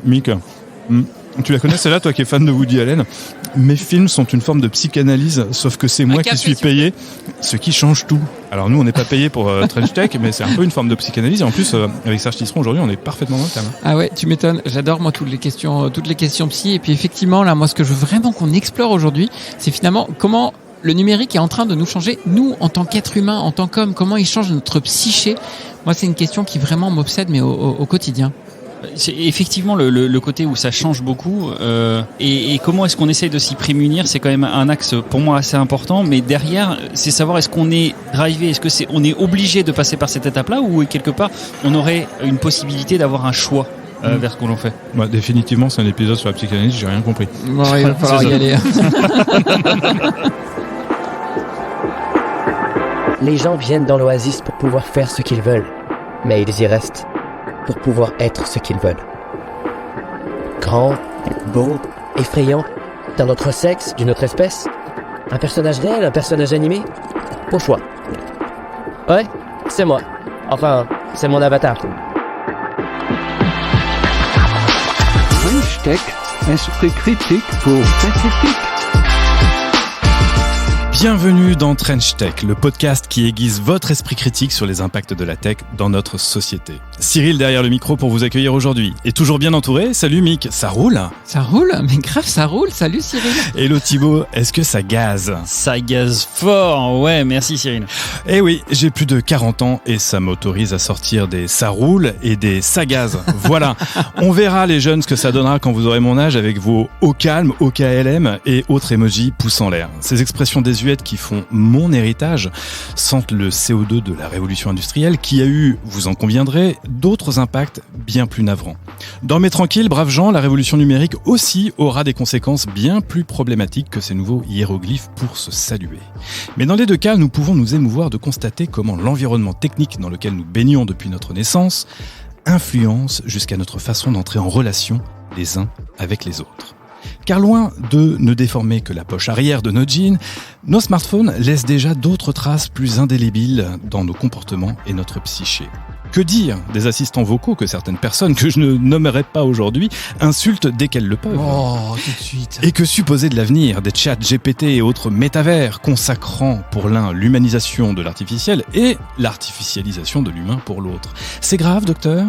Mick, tu la connais celle-là, toi qui es fan de Woody Allen? Mes films sont une forme de psychanalyse, sauf que c'est moi qui suis payé, ce qui change tout. Alors nous, on n'est pas payé pour Trench Tech, mais c'est un peu une forme de psychanalyse. Et en plus, avec Serge Tisseron, aujourd'hui, on est parfaitement dans le thème. Ah ouais, tu m'étonnes. J'adore moi toutes les questions psy. Et puis effectivement, là, moi, ce que je veux vraiment qu'on explore aujourd'hui, c'est finalement comment le numérique est en train de nous changer, nous, en tant qu'êtres humains, en tant qu'hommes, comment il change notre psyché. Moi, c'est une question qui vraiment m'obsède, mais au quotidien. C'est effectivement le côté où ça change beaucoup et comment est-ce qu'on essaye de s'y prémunir, c'est quand même un axe pour moi assez important, mais derrière c'est savoir est-ce qu'on est drivé, est-ce que on est obligé de passer par cette étape-là ou quelque part on aurait une possibilité d'avoir un choix vers ce que l'on fait. Bah, définitivement c'est un épisode sur la psychanalyse, j'ai rien compris. Bon, il va falloir y aller. Les gens viennent dans l'oasis pour pouvoir faire ce qu'ils veulent, mais ils y restent pour pouvoir être ce qu'ils veulent. Grand, beau, effrayant, d'un autre sexe, d'une autre espèce. Un personnage réel, un personnage animé. Au choix. Ouais, c'est moi. Enfin, c'est mon avatar. Trench Tech, esprit critique pour Pacifique. Bienvenue dans Trench Tech, le podcast qui aiguise votre esprit critique sur les impacts de la tech dans notre société. Cyril derrière le micro pour vous accueillir aujourd'hui. Et toujours bien entouré, salut Mick, ça roule? Ça roule? Mais grave, ça roule. Salut Cyril. Hello Thibaut, est-ce que ça gaze? Ça gaze fort, ouais, merci Cyril. Eh oui, j'ai plus de 40 ans et ça m'autorise à sortir des ça roule et des ça gaze. Voilà, on verra les jeunes ce que ça donnera quand vous aurez mon âge avec vos au calme, au KLM et autres emojis pouces en l'air. Ces expressions désuètes qui font mon héritage sentent le CO2 de la révolution industrielle qui a eu, vous en conviendrez, d'autres impacts bien plus navrants. Dormez tranquille, braves gens, la révolution numérique aussi aura des conséquences bien plus problématiques que ces nouveaux hiéroglyphes pour se saluer. Mais dans les deux cas, nous pouvons nous émouvoir de constater comment l'environnement technique dans lequel nous baignons depuis notre naissance influence jusqu'à notre façon d'entrer en relation les uns avec les autres. Car loin de ne déformer que la poche arrière de nos jeans, nos smartphones laissent déjà d'autres traces plus indélébiles dans nos comportements et notre psyché. Que dire des assistants vocaux que certaines personnes, que je ne nommerai pas aujourd'hui, insultent dès qu'elles le peuvent? Oh, tout de suite. Et que supposer de l'avenir des chats GPT et autres métavers consacrant pour l'un l'humanisation de l'artificiel et l'artificialisation de l'humain pour l'autre? C'est grave, docteur?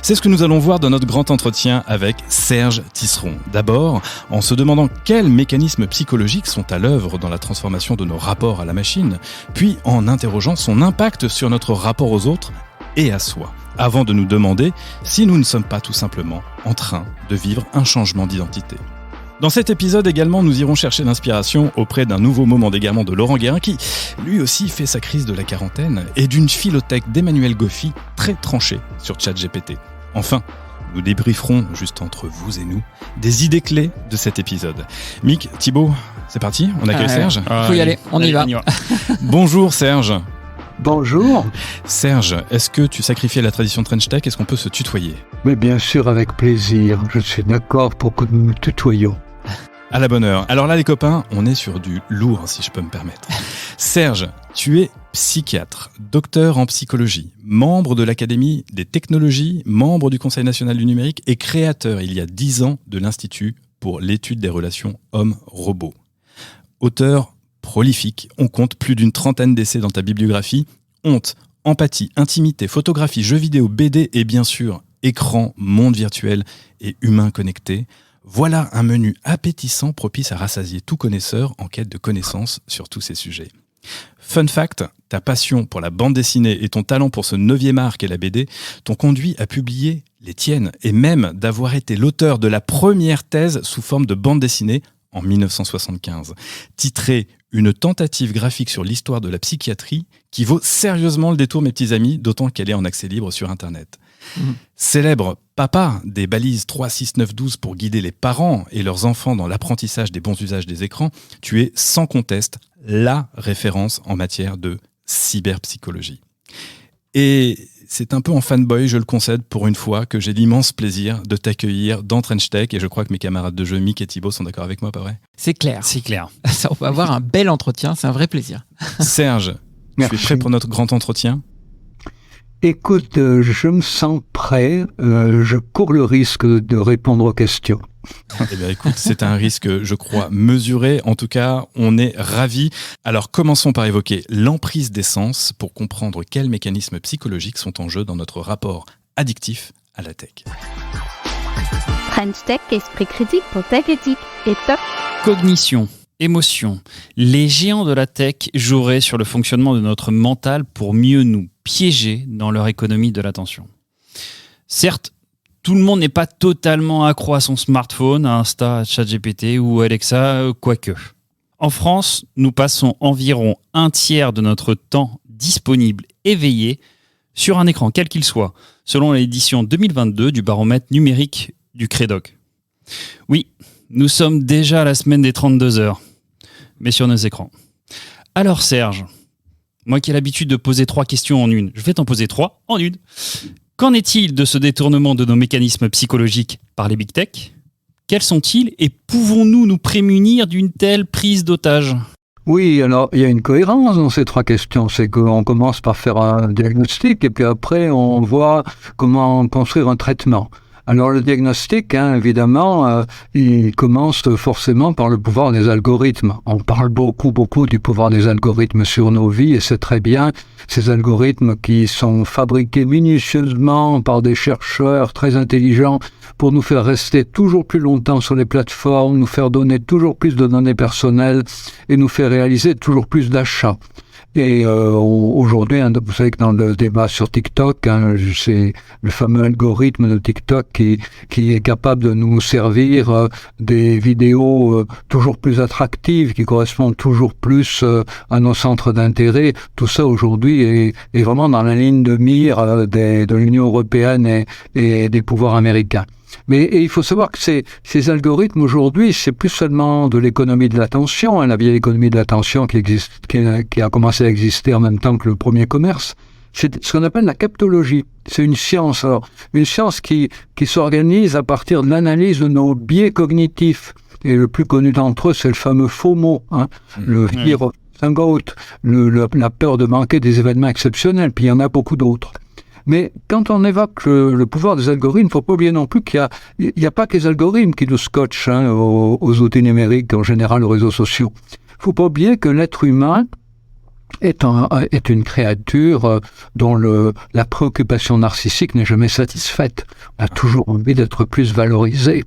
C'est ce que nous allons voir dans notre grand entretien avec Serge Tisseron. D'abord, en se demandant quels mécanismes psychologiques sont à l'œuvre dans la transformation de nos rapports à la machine, puis en interrogeant son impact sur notre rapport aux autres et à soi, avant de nous demander si nous ne sommes pas tout simplement en train de vivre un changement d'identité. Dans cet épisode également, nous irons chercher l'inspiration auprès d'un nouveau moment d'égarement de Laurent Guérin qui, lui aussi, fait sa crise de la quarantaine et d'une philothèque d'Emmanuel Goffi très tranchée sur ChatGPT. Enfin, nous débrieferons, juste entre vous et nous, des idées clés de cet épisode. Mick, Thibaut, c'est parti, on accueille Serge. Faut y aller, on y va. Bonjour Serge. Bonjour. Serge, est-ce que tu sacrifies à la tradition Trench Tech? Est-ce qu'on peut se tutoyer? Mais bien sûr, avec plaisir. Je suis d'accord pour que nous nous tutoyions. À la bonne heure. Alors là, les copains, on est sur du lourd, si je peux me permettre. Serge, tu es psychiatre, docteur en psychologie, membre de l'Académie des technologies, membre du Conseil national du numérique et créateur, il y a 10 ans, de l'Institut pour l'étude des relations hommes-robots. Auteur prolifique, on compte plus d'une 30aine d'essais dans ta bibliographie. Honte, empathie, intimité, photographie, jeux vidéo, BD et bien sûr, écran, monde virtuel et humain connecté. Voilà un menu appétissant propice à rassasier tout connaisseur en quête de connaissances sur tous ces sujets. Fun fact, ta passion pour la bande dessinée et ton talent pour ce 9e art qu'est la BD t'ont conduit à publier les tiennes et même d'avoir été l'auteur de la première thèse sous forme de bande dessinée en 1975, titrée « Une tentative graphique sur l'histoire de la psychiatrie qui vaut sérieusement le détour, mes petits amis, d'autant qu'elle est en accès libre sur Internet. » Célèbre papa des balises 3, 6, 9, 12 pour guider les parents et leurs enfants dans l'apprentissage des bons usages des écrans, tu es sans conteste la référence en matière de cyberpsychologie. Et c'est un peu en fanboy, je le concède pour une fois, que j'ai l'immense plaisir de t'accueillir dans Trench Tech et je crois que mes camarades de jeu, Mick et Thibaut, sont d'accord avec moi, pas vrai? C'est clair. C'est clair. Ça, on va avoir un bel entretien, c'est un vrai plaisir. Serge, tu es prêt pour notre grand entretien? Écoute, je me sens prêt. Je cours le risque de répondre aux questions. Eh bien, écoute, c'est un risque, je crois, mesuré. En tout cas, on est ravis. Alors, commençons par évoquer l'emprise des sens pour comprendre quels mécanismes psychologiques sont en jeu dans notre rapport addictif à la tech. French Tech, esprit critique pour Tech Éthique et top. Cognition, émotion. Les géants de la tech joueraient sur le fonctionnement de notre mental pour mieux nous piéger dans leur économie de l'attention. Certes, tout le monde n'est pas totalement accro à son smartphone, à Insta, à ChatGPT ou Alexa, quoique. En France, nous passons environ un tiers de notre temps disponible éveillé sur un écran, quel qu'il soit, selon l'édition 2022 du baromètre numérique du Crédoc. Oui, nous sommes déjà à la semaine des 32 heures, mais sur nos écrans. Alors Serge, moi qui ai l'habitude de poser 3 questions en une, je vais t'en poser 3 en une. Qu'en est-il de ce détournement de nos mécanismes psychologiques par les big tech ? Quels sont-ils et pouvons-nous nous prémunir d'une telle prise d'otage ? Oui, alors il y a une cohérence dans ces 3 questions. C'est qu'on commence par faire un diagnostic et puis après on voit comment construire un traitement. Alors le diagnostic, évidemment, il commence forcément par le pouvoir des algorithmes. On parle beaucoup du pouvoir des algorithmes sur nos vies et c'est très bien. Ces algorithmes qui sont fabriqués minutieusement par des chercheurs très intelligents pour nous faire rester toujours plus longtemps sur les plateformes, nous faire donner toujours plus de données personnelles et nous faire réaliser toujours plus d'achats. Et aujourd'hui, vous savez que dans le débat sur TikTok, c'est le fameux algorithme de TikTok qui est capable de nous servir des vidéos toujours plus attractives, qui correspondent toujours plus à nos centres d'intérêt. Tout ça aujourd'hui est vraiment dans la ligne de mire de l'Union européenne et des pouvoirs américains. Mais il faut savoir que ces algorithmes aujourd'hui, c'est plus seulement de l'économie de l'attention, la vieille économie de l'attention qui a commencé à exister en même temps que le premier commerce. C'est ce qu'on appelle la captologie. C'est une science, une science qui s'organise à partir de l'analyse de nos biais cognitifs. Et le plus connu d'entre eux, c'est le fameux FOMO, le fear of missing out, la peur de manquer des événements exceptionnels. Puis il y en a beaucoup d'autres. Mais quand on évoque le pouvoir des algorithmes, il ne faut pas oublier non plus qu'il n'y a pas que les algorithmes qui nous scotchent aux outils numériques, en général aux réseaux sociaux. Il ne faut pas oublier que l'être humain est une créature dont la préoccupation narcissique n'est jamais satisfaite. On a toujours envie d'être plus valorisé.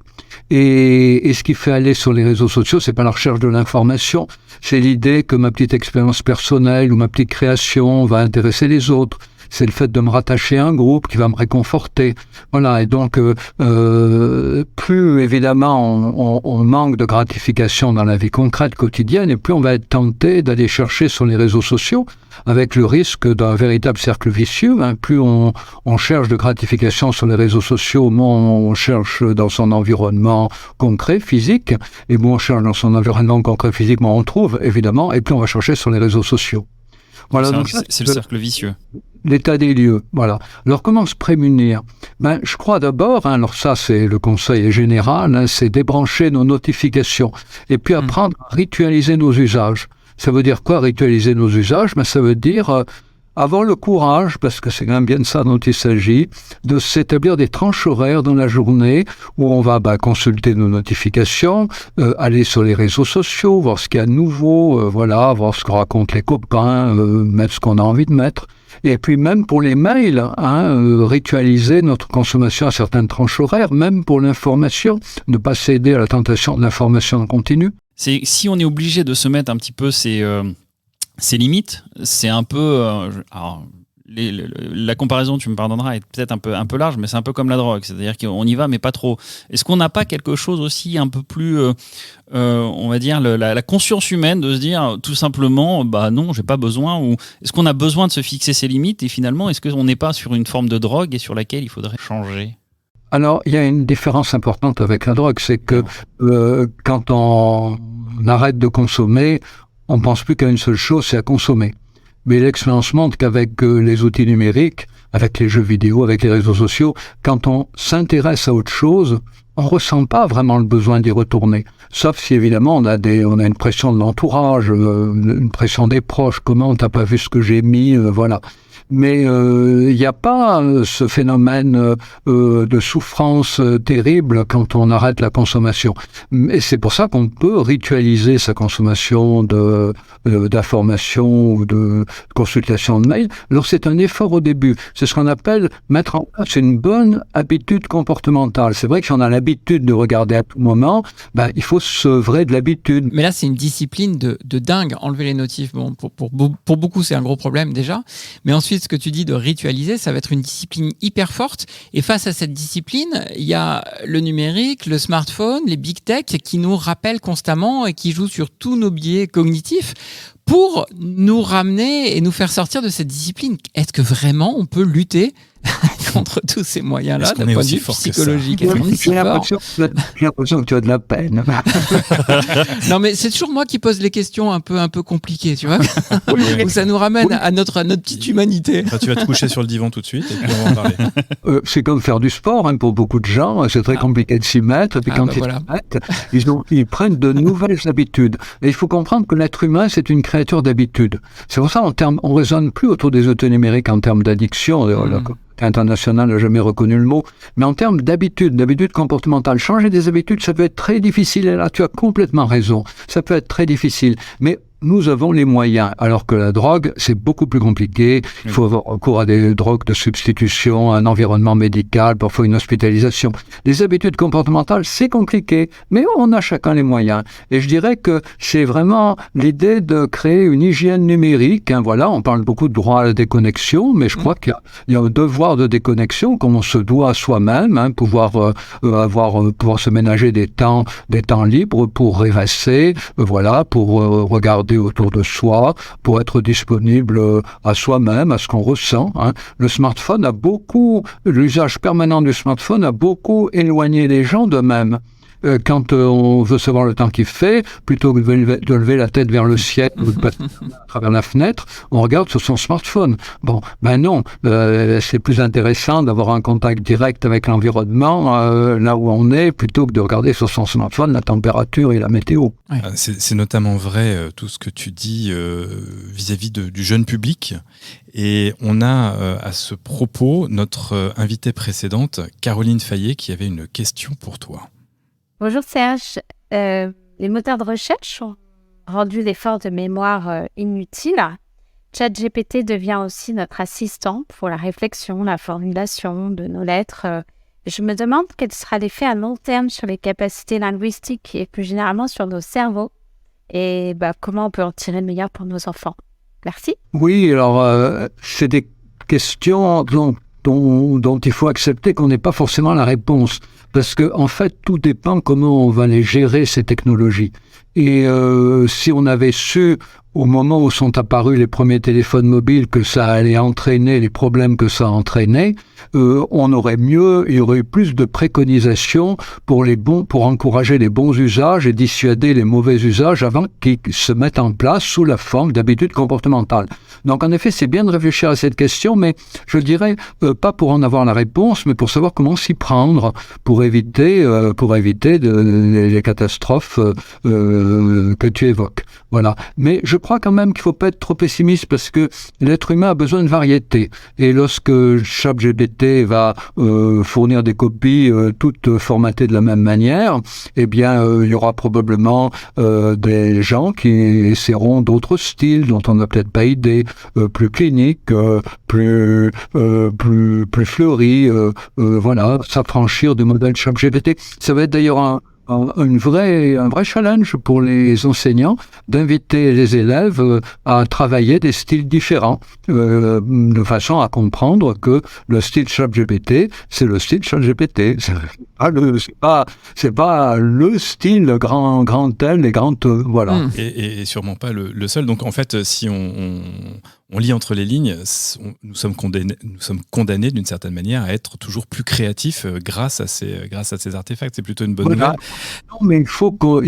Et ce qui fait aller sur les réseaux sociaux, c'est pas la recherche de l'information, c'est l'idée que ma petite expérience personnelle ou ma petite création va intéresser les autres. C'est le fait de me rattacher à un groupe qui va me réconforter. Voilà, et donc plus évidemment on manque de gratification dans la vie concrète quotidienne, et plus on va être tenté d'aller chercher sur les réseaux sociaux, avec le risque d'un véritable cercle vicieux. Plus on cherche de gratification sur les réseaux sociaux, moins on cherche dans son environnement concret, physique, et moins on cherche dans son environnement concret, physique, moins on trouve, évidemment, et plus on va chercher sur les réseaux sociaux. Voilà, c'est le cercle vicieux. L'état des lieux, voilà. Alors, comment se prémunir ? Je crois d'abord, alors ça, c'est le conseil général, c'est débrancher nos notifications et puis apprendre à ritualiser nos usages. Ça veut dire quoi, ritualiser nos usages ? Ça veut dire avoir le courage, parce que c'est quand même bien de ça dont il s'agit, de s'établir des tranches horaires dans la journée où on va consulter nos notifications, aller sur les réseaux sociaux, voir ce qu'il y a de nouveau, voir ce que racontent les copains, mettre ce qu'on a envie de mettre. Et puis même pour les mails, ritualiser notre consommation à certaines tranches horaires, même pour l'information, ne pas céder à la tentation de l'information en continu. Si on est obligé de se mettre un petit peu ces limites, c'est un peu... la comparaison, tu me pardonneras, est peut-être un peu large, mais c'est un peu comme la drogue, c'est-à-dire qu'on y va, mais pas trop. Est-ce qu'on n'a pas quelque chose aussi un peu plus, on va dire, la conscience humaine de se dire tout simplement, non, j'ai pas besoin, ou est-ce qu'on a besoin de se fixer ses limites, et finalement, est-ce qu'on n'est pas sur une forme de drogue et sur laquelle il faudrait changer ? Alors, il y a une différence importante avec la drogue, c'est que quand on arrête de consommer, on pense plus qu'à une seule chose, c'est à consommer. Mais l'expérience montre qu'avec les outils numériques, avec les jeux vidéo, avec les réseaux sociaux, quand on s'intéresse à autre chose, on ressent pas vraiment le besoin d'y retourner. Sauf si évidemment on a une pression de l'entourage, une pression des proches. Comment t'as pas vu ce que j'ai mis, voilà. mais il n'y a pas ce phénomène de souffrance terrible quand on arrête la consommation. Et c'est pour ça qu'on peut ritualiser sa consommation d'informations ou de consultation de mail. Alors c'est un effort au début. C'est ce qu'on appelle mettre en place une bonne habitude comportementale. C'est vrai que si on a l'habitude de regarder à tout moment, il faut se sevrer de l'habitude. Mais là, c'est une discipline de dingue. Enlever les notifs, bon, pour beaucoup, c'est un gros problème déjà. Mais ensuite, ce que tu dis de ritualiser, ça va être une discipline hyper forte. Et face à cette discipline, il y a le numérique, le smartphone, les big tech qui nous rappellent constamment et qui jouent sur tous nos biais cognitifs pour nous ramener et nous faire sortir de cette discipline. Est-ce que vraiment on peut lutter contre tous ces moyens-là d'un point de vue psychologique? J'ai l'impression que tu as de la peine. Non, mais c'est toujours moi qui pose les questions un peu compliquées, tu vois. Où ça nous ramène à notre petite humanité. Enfin, tu vas te coucher sur le divan tout de suite et puis on va en parler. C'est comme faire du sport, hein, pour beaucoup de gens. C'est très compliqué de s'y mettre. Et puis quand ils s'y mettent, ils prennent de nouvelles habitudes. Et il faut comprendre que l'être humain, c'est une créature d'habitude. C'est pour ça on raisonne plus autour des outils numériques en termes d'addiction. International n'a jamais reconnu le mot, mais en termes d'habitude comportementale, changer des habitudes, ça peut être très difficile, et là tu as complètement raison, ça peut être très difficile, mais nous avons les moyens, alors que la drogue, c'est beaucoup plus compliqué. Il faut avoir recours à des drogues de substitution, un environnement médical, parfois une hospitalisation. Les habitudes comportementales, c'est compliqué, mais on a chacun les moyens. Et je dirais que c'est vraiment l'idée de créer une hygiène numérique. Hein, voilà, on parle beaucoup de droit à la déconnexion, mais je crois qu'il y a un devoir de déconnexion comme on se doit à soi-même, hein, pouvoir se ménager des temps libres pour rêvasser, voilà, pour regarder autour de soi, pour être disponible à soi-même, à ce qu'on ressent. Hein. L'usage permanent du smartphone a beaucoup éloigné les gens d'eux-mêmes. Quand on veut savoir le temps qu'il fait, plutôt que de lever la tête vers le ciel ou de passer à travers la fenêtre, on regarde sur son smartphone. Non, c'est plus intéressant d'avoir un contact direct avec l'environnement là où on est, plutôt que de regarder sur son smartphone la température et la météo. Ouais. C'est notamment vrai tout ce que tu dis vis-à-vis du jeune public. Et on a à ce propos notre invitée précédente, Caroline Fayet, qui avait une question pour toi. Bonjour Serge, les moteurs de recherche ont rendu l'effort de mémoire inutile. ChatGPT devient aussi notre assistant pour la réflexion, la formulation de nos lettres. Je me demande quel sera l'effet à long terme sur les capacités linguistiques et plus généralement sur nos cerveaux et comment on peut en tirer le meilleur pour nos enfants. Merci. Oui, alors c'est des questions dont il faut accepter qu'on n'ait pas forcément la réponse. Parce que, en fait, tout dépend comment on va les gérer, ces technologies. Et si on avait su, au moment où sont apparus les premiers téléphones mobiles, que ça allait entraîner les problèmes que ça entraînait, on aurait il y aurait eu plus de préconisations pour encourager les bons usages et dissuader les mauvais usages avant qu'ils se mettent en place sous la forme d'habitudes comportementales. Donc, en effet, c'est bien de réfléchir à cette question, mais je dirais, pas pour en avoir la réponse, mais pour savoir comment s'y prendre, pour éviter les catastrophes que tu évoques. Voilà. Mais je crois quand même qu'il ne faut pas être trop pessimiste parce que l'être humain a besoin de variété. Et lorsque ChatGPT va fournir des copies toutes formatées de la même manière, eh bien, il y aura probablement des gens qui essaieront d'autres styles dont on n'a peut-être pas idée, plus cliniques, plus fleuris, voilà, s'affranchir du modèle ChatGPT. Ça va être d'ailleurs un vrai challenge pour les enseignants d'inviter les élèves à travailler des styles différents de façon à comprendre que le style ChatGPT, c'est le style ChatGPT. C'est pas le style grand tel et grand voilà. Et sûrement pas le seul. Donc en fait, si on lit entre les lignes, nous sommes condamnés d'une certaine manière à être toujours plus créatifs grâce à ces artefacts. C'est plutôt une bonne nouvelle. Non, mais il faut que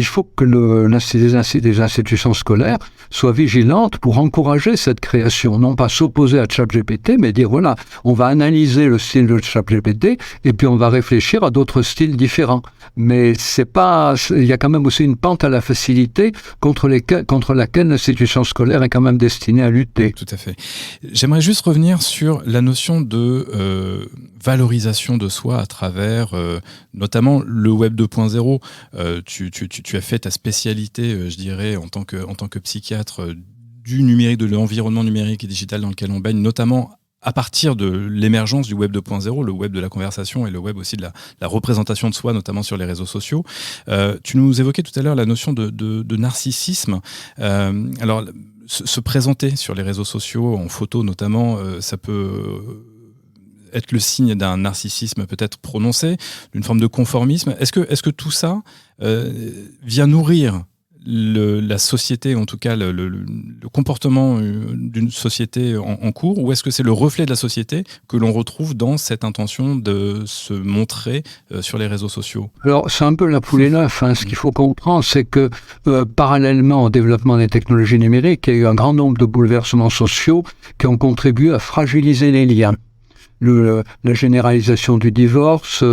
les institutions scolaires soient vigilantes pour encourager cette création, non pas s'opposer à ChatGPT, mais dire voilà, on va analyser le style de ChatGPT et puis on va réfléchir à d'autres styles différents. Mais il y a quand même aussi une pente à la facilité contre laquelle l'institution scolaire est quand même destinée à lutter. Tout à fait. J'aimerais juste revenir sur la notion de valorisation de soi à travers notamment le Web 2.0. Tu as fait ta spécialité, je dirais, en tant que psychiatre du numérique, de l'environnement numérique et digital dans lequel on baigne, notamment à partir de l'émergence du Web 2.0, le Web de la conversation et le Web aussi de la représentation de soi, notamment sur les réseaux sociaux. Tu nous évoquais tout à l'heure la notion de narcissisme. Alors, se présenter sur les réseaux sociaux, en photo notamment, ça peut être le signe d'un narcissisme peut-être prononcé, d'une forme de conformisme. Est-ce que tout ça vient nourrir la société, en tout cas le comportement d'une société en cours, ou est-ce que c'est le reflet de la société que l'on retrouve dans cette intention de se montrer sur les réseaux sociaux? Alors, c'est un peu la poule et l'œuf. Ce qu'il faut comprendre, c'est que parallèlement au développement des technologies numériques, il y a eu un grand nombre de bouleversements sociaux qui ont contribué à fragiliser les liens. La généralisation du divorce,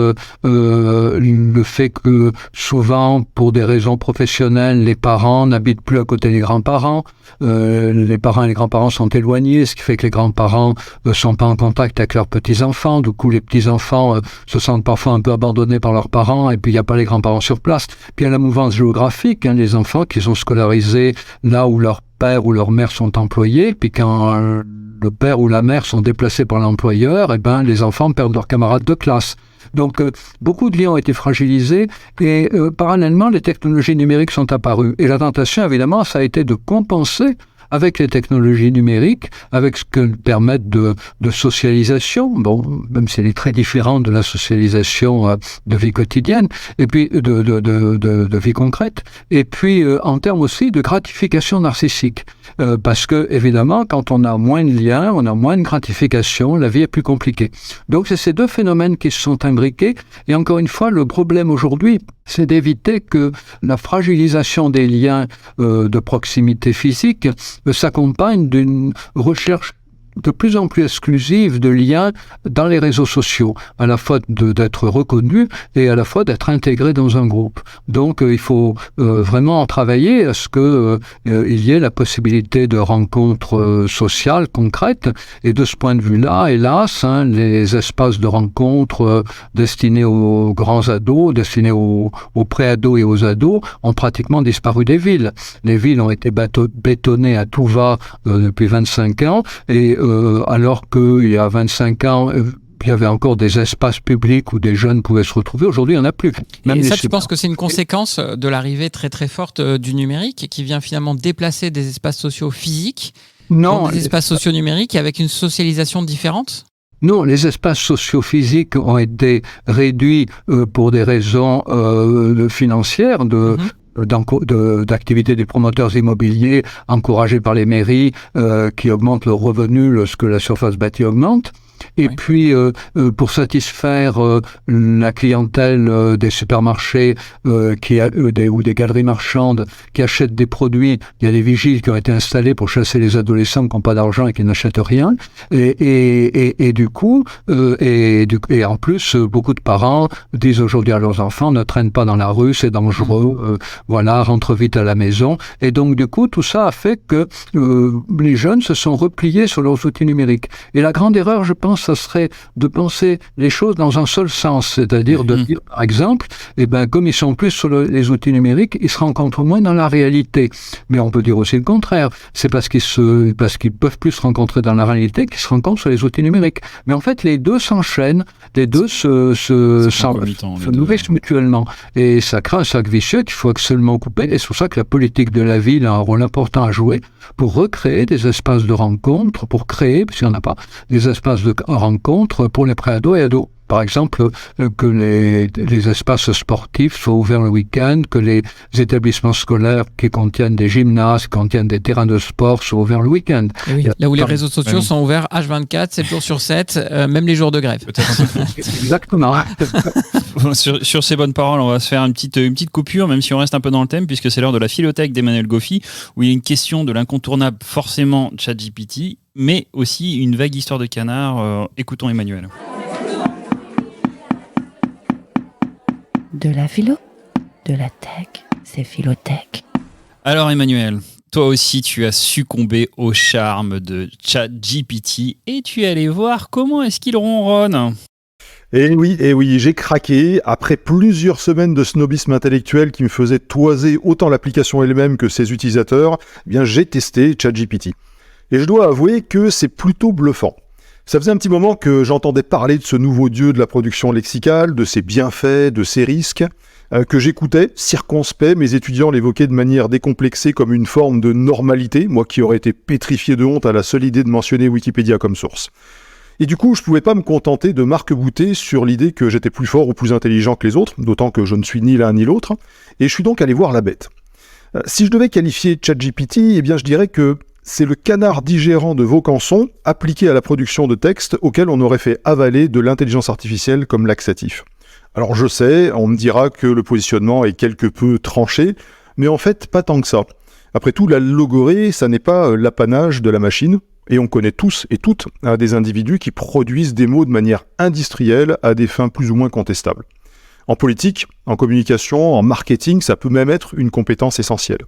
le fait que souvent, pour des raisons professionnelles, les parents n'habitent plus à côté des grands-parents, les parents et les grands-parents sont éloignés, ce qui fait que les grands-parents ne sont pas en contact avec leurs petits-enfants, du coup les petits-enfants se sentent parfois un peu abandonnés par leurs parents, et puis il n'y a pas les grands-parents sur place. Puis il y a la mouvance géographique, les enfants qui sont scolarisés là où leur père ou leur mère sont employés, puis quand le père ou la mère sont déplacés par l'employeur, les enfants perdent leurs camarades de classe. Donc, beaucoup de liens ont été fragilisés et parallèlement, les technologies numériques sont apparues. Et la tentation, évidemment, ça a été de compenser avec les technologies numériques, avec ce qu'elles permettent de socialisation, même si elle est très différente de la socialisation de vie quotidienne, et puis de vie concrète, et puis en termes aussi de gratification narcissique. Parce que, évidemment, quand on a moins de liens, on a moins de gratification, la vie est plus compliquée. Donc, c'est ces deux phénomènes qui se sont imbriqués, et encore une fois, le problème aujourd'hui, c'est d'éviter que la fragilisation des liens de proximité physique s'accompagne d'une recherche de plus en plus exclusive de liens dans les réseaux sociaux, à la fois d'être reconnu et à la fois d'être intégré dans un groupe. Donc il faut vraiment en travailler à ce que il y ait la possibilité de rencontres sociales concrètes, et de ce point de vue-là, hélas, les espaces de rencontres destinés aux grands ados, destinés aux pré-ados et aux ados ont pratiquement disparu des villes. Les villes ont été bétonnées à tout va depuis 25 ans, et alors qu'il y a 25 ans, il y avait encore des espaces publics où des jeunes pouvaient se retrouver. Aujourd'hui, il n'y en a plus. Et ça, tu penses que c'est une conséquence de l'arrivée très très forte du numérique qui vient finalement déplacer des espaces sociaux physiques dans des espaces sociaux numériques avec une socialisation différente ? Non, les espaces sociaux physiques ont été réduits pour des raisons financières, d'activité des promoteurs immobiliers encouragés par les mairies qui augmentent le revenu lorsque la surface bâtie augmente. Et puis, pour satisfaire la clientèle des supermarchés ou des galeries marchandes qui achètent des produits, il y a des vigiles qui ont été installés pour chasser les adolescents qui n'ont pas d'argent et qui n'achètent rien. Et du coup, en plus, beaucoup de parents disent aujourd'hui à leurs enfants, ne traîne pas dans la rue, c'est dangereux, rentre vite à la maison. Et donc, du coup, tout ça a fait que les jeunes se sont repliés sur leurs outils numériques. Et la grande erreur, je pense, ça serait de penser les choses dans un seul sens, c'est-à-dire de dire, par exemple, comme ils sont plus sur les outils numériques, ils se rencontrent moins dans la réalité. Mais on peut dire aussi le contraire. C'est parce qu'ils peuvent plus se rencontrer dans la réalité qu'ils se rencontrent sur les outils numériques. Mais en fait, les deux s'enchaînent, les deux se nourrissent mutuellement. Et ça crée un cercle vicieux qu'il faut absolument couper. Et c'est pour ça que la politique de la ville a un rôle important à jouer pour recréer des espaces de rencontre, pour créer, parce qu'il n'y en a pas, des espaces de rencontre pour les pré-ados et ados. Par exemple, que les espaces sportifs soient ouverts le week-end, que les établissements scolaires qui contiennent des gymnases, qui contiennent des terrains de sport soient ouverts le week-end. Oui, là où les réseaux sociaux sont ouverts H24, 7 jours sur 7, même les jours de grève. Exactement. Sur ces bonnes paroles, on va se faire une petite coupure, même si on reste un peu dans le thème, puisque c'est l'heure de la philothèque d'Emmanuel Goffi, où il y a une question de l'incontournable, forcément ChatGPT, mais aussi une vague histoire de canard. Écoutons Emmanuel. De la philo, de la tech, c'est philothèque. Alors Emmanuel, Toi aussi, tu as succombé au charme de ChatGPT et tu es allé voir comment est-ce qu'il ronronne. Et oui, j'ai craqué. Après plusieurs semaines de snobisme intellectuel qui me faisait toiser autant l'application elle-même que ses utilisateurs, eh bien j'ai testé ChatGPT. Et je dois avouer que c'est plutôt bluffant. Ça faisait un petit moment que j'entendais parler de ce nouveau dieu de la production lexicale, de ses bienfaits, de ses risques, que j'écoutais, circonspect, mes étudiants l'évoquaient de manière décomplexée comme une forme de normalité, moi qui aurais été pétrifié de honte à la seule idée de mentionner Wikipédia comme source. Et du coup, je pouvais pas me contenter de m'arc-bouter sur l'idée que j'étais plus fort ou plus intelligent que les autres, d'autant que je ne suis ni l'un ni l'autre, et je suis donc allé voir la bête. Si je devais qualifier ChatGPT, eh bien je dirais que c'est le canard digérant de Vaucanson appliqué à la production de textes auquel on aurait fait avaler de l'intelligence artificielle comme laxatif. Alors je sais, on me dira que le positionnement est quelque peu tranché, mais en fait pas tant que ça. Après tout, la logorée, ça n'est pas l'apanage de la machine, et on connaît tous et toutes des individus qui produisent des mots de manière industrielle à des fins plus ou moins contestables. En politique, en communication, en marketing, ça peut même être une compétence essentielle.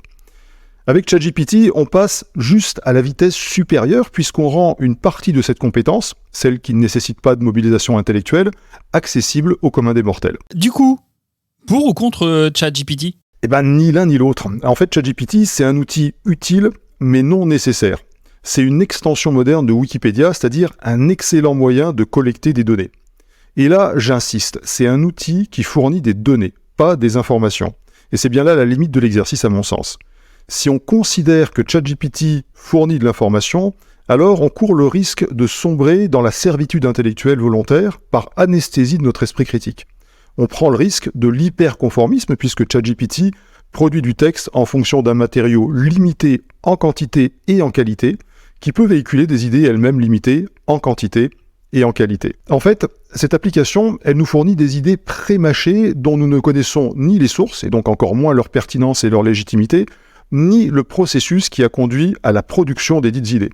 Avec ChatGPT, on passe juste à la vitesse supérieure puisqu'on rend une partie de cette compétence, celle qui ne nécessite pas de mobilisation intellectuelle, accessible au commun des mortels. Du coup, pour ou contre ChatGPT ? Eh ben, ni l'un ni l'autre. En fait, ChatGPT, c'est un outil utile, mais non nécessaire. C'est une extension moderne de Wikipédia, c'est-à-dire un excellent moyen de collecter des données. Et là, j'insiste, c'est un outil qui fournit des données, pas des informations. Et c'est bien là la limite de l'exercice à mon sens. Si on considère que ChatGPT fournit de l'information, alors on court le risque de sombrer dans la servitude intellectuelle volontaire par anesthésie de notre esprit critique. On prend le risque de l'hyperconformisme puisque ChatGPT produit du texte en fonction d'un matériau limité en quantité et en qualité, qui peut véhiculer des idées elles-mêmes limitées en quantité et en qualité. En fait, cette application, elle nous fournit des idées pré-mâchées dont nous ne connaissons ni les sources, et donc encore moins leur pertinence et leur légitimité, ni le processus qui a conduit à la production des dites idées.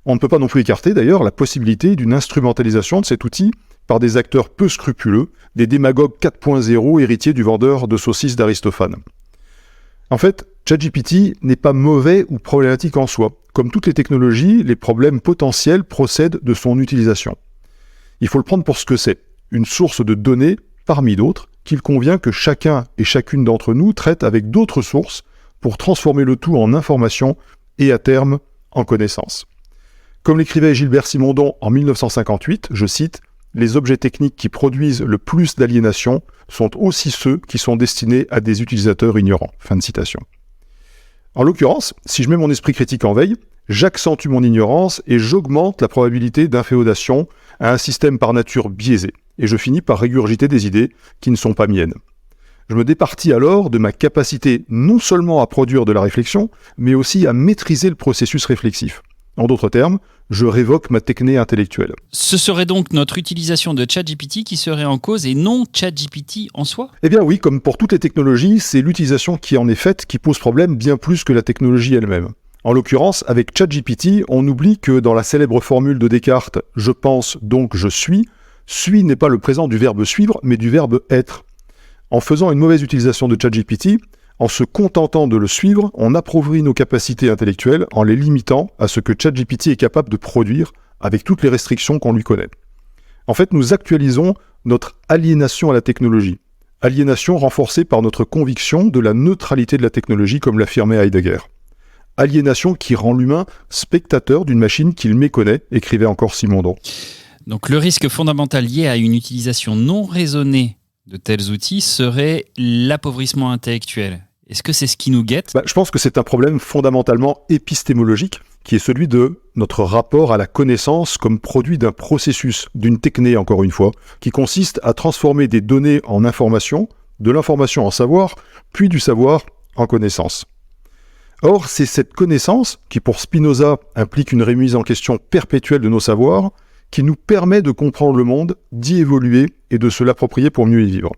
On ne peut pas non plus écarter d'ailleurs la possibilité d'une instrumentalisation de cet outil par des acteurs peu scrupuleux, des démagogues 4.0 héritiers du vendeur de saucisses d'Aristophane. En fait, ChatGPT n'est pas mauvais ou problématique en soi. Comme toutes les technologies, les problèmes potentiels procèdent de son utilisation. Il faut le prendre pour ce que c'est, une source de données parmi d'autres, qu'il convient que chacun et chacune d'entre nous traite avec d'autres sources pour transformer le tout en information et à terme en connaissance. Comme l'écrivait Gilbert Simondon en 1958, je cite, « Les objets techniques qui produisent le plus d'aliénation sont aussi ceux qui sont destinés à des utilisateurs ignorants. » Fin de citation. En l'occurrence, si je mets mon esprit critique en veille, j'accentue mon ignorance et j'augmente la probabilité d'inféodation à un système par nature biaisé, et je finis par régurgiter des idées qui ne sont pas miennes. Je me départis alors de ma capacité non seulement à produire de la réflexion, mais aussi à maîtriser le processus réflexif. En d'autres termes, je révoque ma techné intellectuelle. Ce serait donc notre utilisation de ChatGPT qui serait en cause et non ChatGPT en soi ? Eh bien oui, comme pour toutes les technologies, c'est l'utilisation qui en est faite qui pose problème bien plus que la technologie elle-même. En l'occurrence, avec ChatGPT, on oublie que dans la célèbre formule de Descartes « je pense donc je suis », n'est pas le présent du verbe suivre, mais du verbe être. En faisant une mauvaise utilisation de ChatGPT, en se contentant de le suivre, on appauvrit nos capacités intellectuelles en les limitant à ce que ChatGPT est capable de produire avec toutes les restrictions qu'on lui connaît. En fait, nous actualisons notre aliénation à la technologie. Aliénation renforcée par notre conviction de la neutralité de la technologie, comme l'affirmait Heidegger. Aliénation qui rend l'humain spectateur d'une machine qu'il méconnaît, écrivait encore Simondon. Donc le risque fondamental lié à une utilisation non raisonnée de tels outils serait l'appauvrissement intellectuel. Est-ce que c'est ce qui nous guette ? Je pense que c'est un problème fondamentalement épistémologique, qui est celui de notre rapport à la connaissance comme produit d'un processus, d'une techné encore une fois, qui consiste à transformer des données en information, de l'information en savoir, puis du savoir en connaissance. Or, c'est cette connaissance, qui pour Spinoza implique une remise en question perpétuelle de nos savoirs, qui nous permet de comprendre le monde, d'y évoluer et de se l'approprier pour mieux y vivre.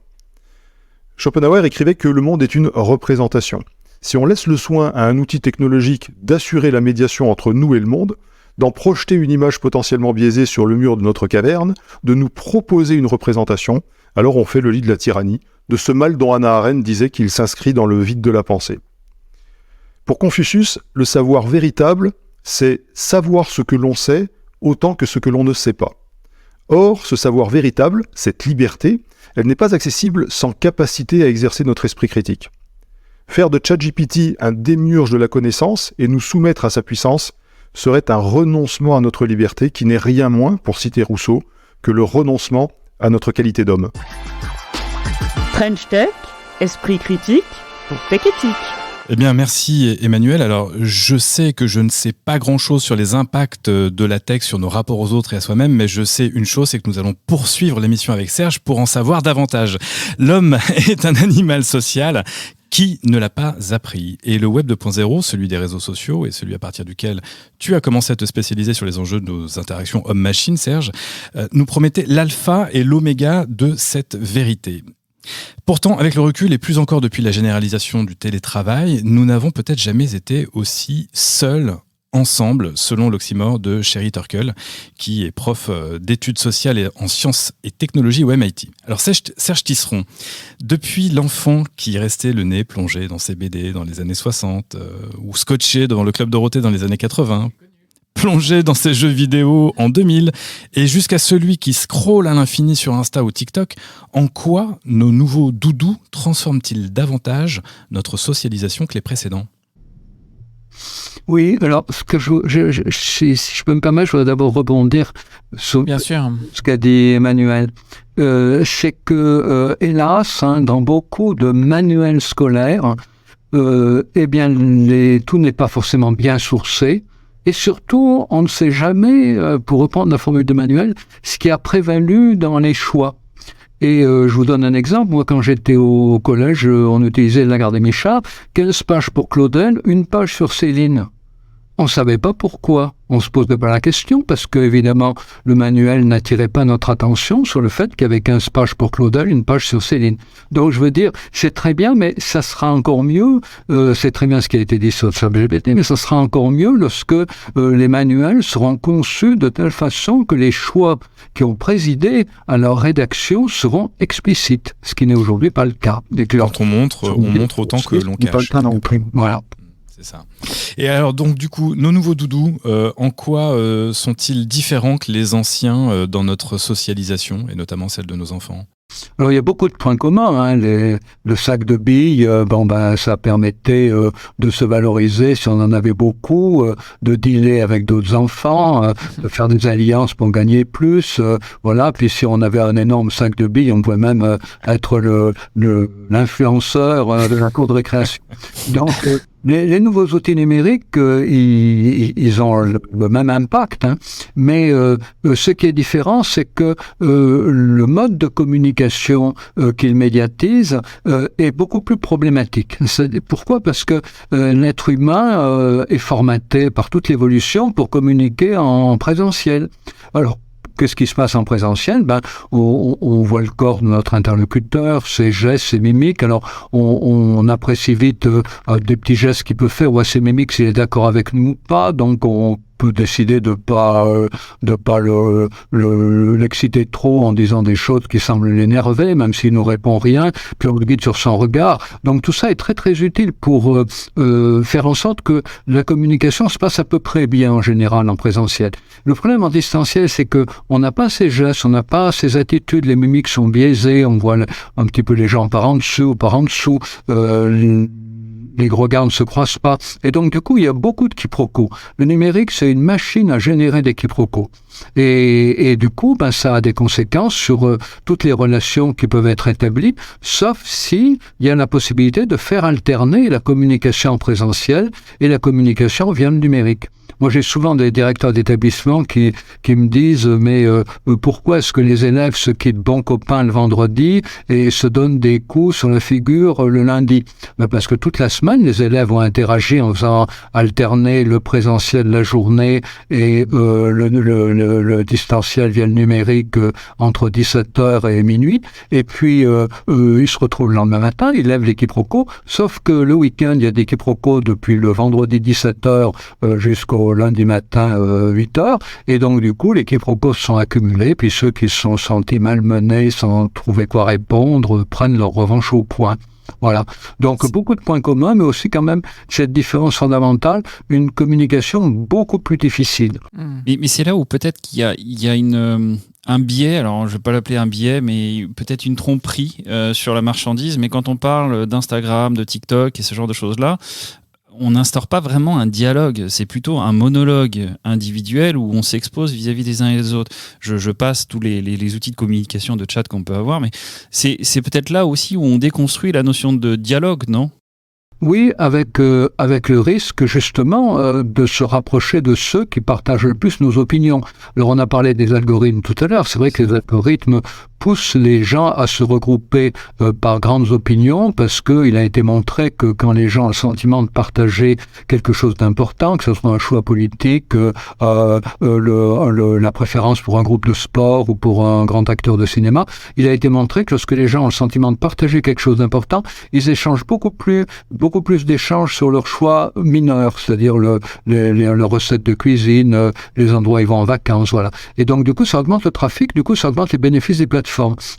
Schopenhauer écrivait que le monde est une représentation. Si on laisse le soin à un outil technologique d'assurer la médiation entre nous et le monde, d'en projeter une image potentiellement biaisée sur le mur de notre caverne, de nous proposer une représentation, alors on fait le lit de la tyrannie, de ce mal dont Hannah Arendt disait qu'il s'inscrit dans le vide de la pensée. Pour Confucius, le savoir véritable, c'est savoir ce que l'on sait autant que ce que l'on ne sait pas. Or, ce savoir véritable, cette liberté, elle n'est pas accessible sans capacité à exercer notre esprit critique. Faire de ChatGPT un démiurge de la connaissance et nous soumettre à sa puissance serait un renoncement à notre liberté qui n'est rien moins, pour citer Rousseau, que le renoncement à notre qualité d'homme. French Tech, esprit critique pour Tech Éthique. Eh bien, merci Emmanuel. Alors, je sais que je ne sais pas grand-chose sur les impacts de la tech sur nos rapports aux autres et à soi-même, mais je sais une chose, c'est que nous allons poursuivre l'émission avec Serge pour en savoir davantage. L'homme est un animal social. Qui ne l'a pas appris? Et le Web 2.0, celui des réseaux sociaux et celui à partir duquel tu as commencé à te spécialiser sur les enjeux de nos interactions homme-machine, Serge, nous promettait l'alpha et l'oméga de cette vérité. Pourtant, avec le recul et plus encore depuis la généralisation du télétravail, nous n'avons peut-être jamais été aussi seuls ensemble, selon l'oxymore de Sherry Turkle, qui est prof d'études sociales et en sciences et technologies au MIT. Alors Serge Tisseron, depuis l'enfant qui restait le nez plongé dans ses BD dans les années 60, ou scotché devant le Club Dorothée dans les années 80, plongé dans ses jeux vidéo en 2000, et jusqu'à celui qui scrolle à l'infini sur Insta ou TikTok, en quoi nos nouveaux doudous transforment-ils davantage notre socialisation que les précédents ? Oui, alors ce que si je peux me permettre, je voudrais d'abord rebondir sur Bien sûr. ce qu'a dit Emmanuel. C'est que, hélas, dans beaucoup de manuels scolaires, eh bien, tout n'est pas forcément bien sourcé. Et surtout, on ne sait jamais, pour reprendre la formule de Manuel, ce qui a prévalu dans les choix. Et je vous donne un exemple. Moi, quand j'étais au collège, on utilisait la Gare des Méchards. 15 pages pour Claudel, 1 page sur Céline. On ne savait pas pourquoi. On ne se posait pas la question parce que, évidemment, le manuel n'attirait pas notre attention sur le fait qu'il y avait 15 pages pour Claudel, 1 page sur Céline. Donc, je veux dire, c'est très bien, mais ça sera encore mieux. C'est très bien ce qui a été dit sur ChatGPT, mais ça sera encore mieux lorsque les manuels seront conçus de telle façon que les choix qui ont présidé à leur rédaction seront explicites, ce qui n'est aujourd'hui pas le cas. Quand on montre autant que l'on cache. Pas le cas non plus. Voilà. C'est ça. Et alors donc du coup, nos nouveaux doudous, en quoi sont-ils différents que les anciens dans notre socialisation et notamment celle de nos enfants ? Alors il y a beaucoup de points communs. Le sac de billes, ça permettait de se valoriser si on en avait beaucoup, de dealer avec d'autres enfants, de faire des alliances pour gagner plus. Voilà. Puis si on avait un énorme sac de billes, on pouvait même être l'influenceur de la cour de récréation. Donc les nouveaux outils numériques, ils ont le même impact, mais ce qui est différent, c'est que le mode de communication qu'ils médiatisent est beaucoup plus problématique. Pourquoi ? Parce que l'être humain est formaté par toute l'évolution pour communiquer en présentiel. Alors, qu'est-ce qui se passe en présentiel ? On voit le corps de notre interlocuteur, ses gestes, ses mimiques. Alors, on apprécie vite des petits gestes qu'il peut faire ou ses mimiques s'il est d'accord avec nous ou pas. Donc, on peut décider de pas l'exciter trop en disant des choses qui semblent l'énerver, même s'il nous répond rien, puis on le guide sur son regard. Donc tout ça est très très utile pour faire en sorte que la communication se passe à peu près bien en général en présentiel. Le problème en distanciel, c'est que on n'a pas ces gestes, on n'a pas ces attitudes, les mimiques sont biaisées, on voit un petit peu les gens par en dessous, les regards ne se croisent pas. Et donc, du coup, il y a beaucoup de quiproquos. Le numérique, c'est une machine à générer des quiproquos. Et du coup, ça a des conséquences sur toutes les relations qui peuvent être établies, sauf si il y a la possibilité de faire alterner la communication en présentiel et la communication via le numérique. Moi, j'ai souvent des directeurs d'établissement qui me disent mais pourquoi est-ce que les élèves se quittent bon copain le vendredi et se donnent des coups sur la figure le lundi ? Parce que toute la semaine, les élèves ont interagi en faisant alterner le présentiel la journée et le distanciel via le numérique entre 17h et minuit. Et puis, ils se retrouvent le lendemain matin, ils lèvent les quiproquos, sauf que le week-end, il y a des quiproquos depuis le vendredi 17h jusqu'au au lundi matin 8h, et donc du coup les quiproquos sont accumulés, puis ceux qui se sont sentis malmenés sans trouver quoi répondre prennent leur revanche au poing. Voilà. Donc beaucoup de points communs, mais aussi quand même cette différence fondamentale, une communication beaucoup plus difficile. Mais c'est là où peut-être qu'il y a un biais, alors je ne vais pas l'appeler un biais, mais peut-être une tromperie sur la marchandise. Mais quand on parle d'Instagram, de TikTok et ce genre de choses-là, on n'instaure pas vraiment un dialogue, c'est plutôt un monologue individuel où on s'expose vis-à-vis des uns et des autres. Je passe tous les outils de communication, de chat qu'on peut avoir, mais c'est peut-être là aussi où on déconstruit la notion de dialogue, non ? Oui, avec le risque justement de se rapprocher de ceux qui partagent le plus nos opinions. Alors on a parlé des algorithmes tout à l'heure, c'est vrai que les algorithmes poussent les gens à se regrouper par grandes opinions, parce qu'il a été montré que quand les gens ont le sentiment de partager quelque chose d'important, que ce soit un choix politique, la préférence pour un groupe de sport ou pour un grand acteur de cinéma, il a été montré que lorsque les gens ont le sentiment de partager quelque chose d'important, ils échangent beaucoup plus d'échanges sur leurs choix mineurs, c'est-à-dire leurs recettes de cuisine, les endroits où ils vont en vacances, voilà. Et donc du coup ça augmente le trafic, du coup ça augmente les bénéfices des plateformes.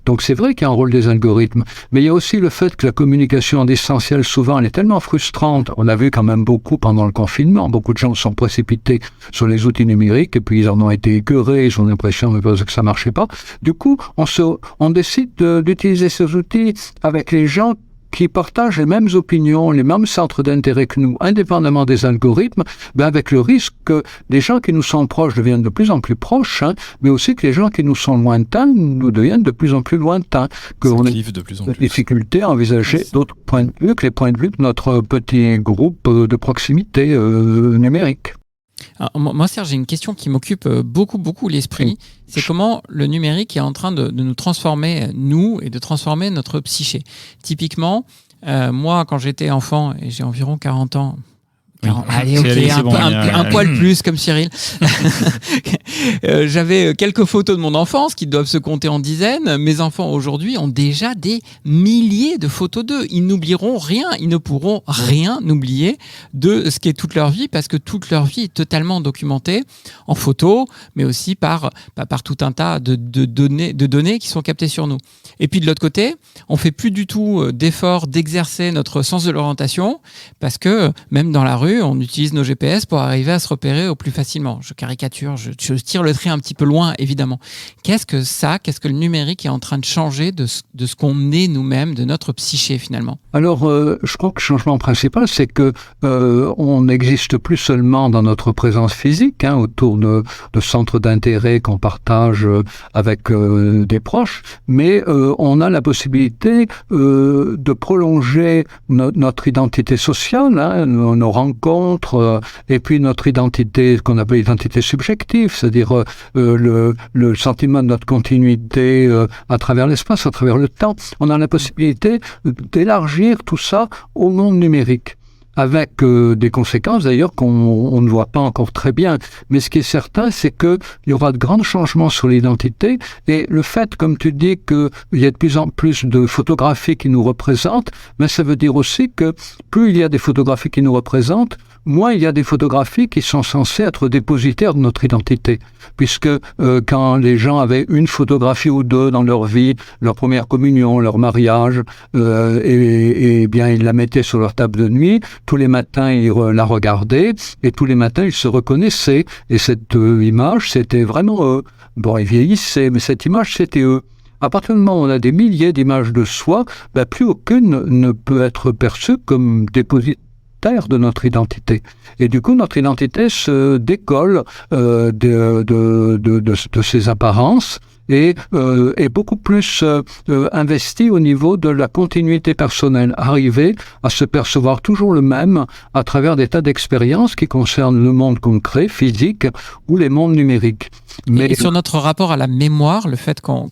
Donc c'est vrai qu'il y a un rôle des algorithmes, mais il y a aussi le fait que la communication en distanciel, souvent, elle est tellement frustrante. On a vu quand même beaucoup pendant le confinement, beaucoup de gens sont précipités sur les outils numériques et puis ils en ont été écœurés, ils ont l'impression que ça marchait pas. Du coup, on décide d'utiliser ces outils avec les gens qui partagent les mêmes opinions, les mêmes centres d'intérêt que nous, indépendamment des algorithmes, avec le risque que les gens qui nous sont proches deviennent de plus en plus proches, mais aussi que les gens qui nous sont lointains nous deviennent de plus en plus lointains, qu'on ait de difficultés à envisager d'autres points de vue que les points de vue de notre petit groupe de proximité numérique. Alors, moi, Serge, j'ai une question qui m'occupe beaucoup l'esprit. C'est comment le numérique est en train de nous transformer, nous, et de transformer notre psyché. Typiquement, moi, quand j'étais enfant, et j'ai environ 40 ans, allez, ok, un poil plus comme Cyril. J'avais quelques photos de mon enfance qui doivent se compter en dizaines. Mes enfants aujourd'hui ont déjà des milliers de photos d'eux. Ils n'oublieront rien, ils ne pourront rien oublier de ce qu'est toute leur vie, parce que toute leur vie est totalement documentée en photos, mais aussi par tout un tas de données qui sont captées sur nous. Et puis de l'autre côté, on fait plus du tout d'efforts d'exercer notre sens de l'orientation, parce que même dans la rue, on utilise nos GPS pour arriver à se repérer au plus facilement. Je caricature, je tire le trait un petit peu loin, évidemment. Qu'est-ce que le numérique est en train de changer de ce qu'on est nous-mêmes, de notre psyché finalement ? Alors, je crois que le changement principal, c'est que on n'existe plus seulement dans notre présence physique, autour de centres d'intérêt qu'on partage avec des proches, mais on a la possibilité de prolonger notre identité sociale, nos rencontres, et puis notre identité, qu'on appelle identité subjective, c'est-à-dire le sentiment de notre continuité à travers l'espace, à travers le temps. On a la possibilité d'élargir tout ça au monde numérique, avec des conséquences d'ailleurs qu'on ne voit pas encore très bien. Mais ce qui est certain, c'est qu'il y aura de grands changements sur l'identité, et le fait, comme tu dis, qu'il y a de plus en plus de photographies qui nous représentent, mais ça veut dire aussi que plus il y a des photographies qui nous représentent, moins il y a des photographies qui sont censées être dépositaires de notre identité. Puisque quand les gens avaient une photographie ou deux dans leur vie, leur première communion, leur mariage, et bien ils la mettaient sur leur table de nuit, tous les matins ils la regardaient, et tous les matins ils se reconnaissaient. Et cette image, c'était vraiment eux. Bon, ils vieillissaient, mais cette image, c'était eux. À partir du moment où on a des milliers d'images de soi, plus aucune ne peut être perçue comme dépositaire de notre identité. Et du coup, notre identité se décolle de ses apparences et est beaucoup plus investi au niveau de la continuité personnelle, arriver à se percevoir toujours le même à travers des tas d'expériences qui concernent le monde concret, physique, ou les mondes numériques. Et sur notre rapport à la mémoire, le fait qu'on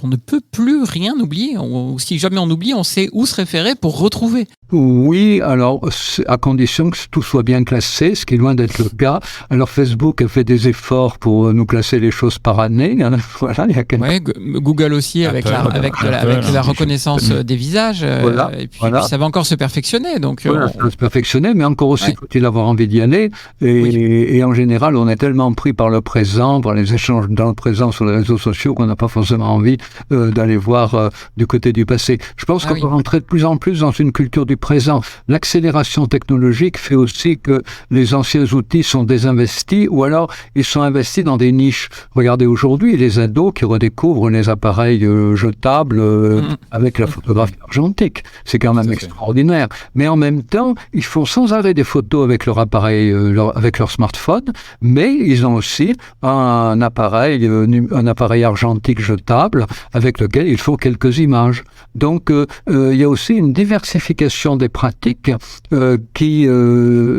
ne peut plus rien oublier, ou si jamais on oublie, on sait où se référer pour retrouver. Oui, alors à condition que tout soit bien classé, ce qui est loin d'être le cas. Alors Facebook a fait des efforts pour nous classer les choses par année. Voilà, il y a quelques... Ouais, Google aussi avec la reconnaissance des visages. Et puis ça va encore se perfectionner. Donc ça va se perfectionner, mais encore aussi faut-il avoir envie d'y aller. Et en général, on est tellement pris par le présent, par les échanges dans le présent sur les réseaux sociaux qu'on n'a pas forcément envie d'aller voir du côté du passé. Je pense qu'on va rentrer de plus en plus dans une culture du présent. L'accélération technologique fait aussi que les anciens outils sont désinvestis ou alors ils sont investis dans des niches. Regardez aujourd'hui les ados qui redécouvrent les appareils jetables avec la photographie argentique. C'est quand même extraordinaire. Mais en même temps, ils font sans arrêt des photos avec leur appareil, avec leur smartphone, mais ils ont aussi un appareil argentique jetable avec lequel il faut quelques images. Donc, il y a aussi une diversification des pratiques qui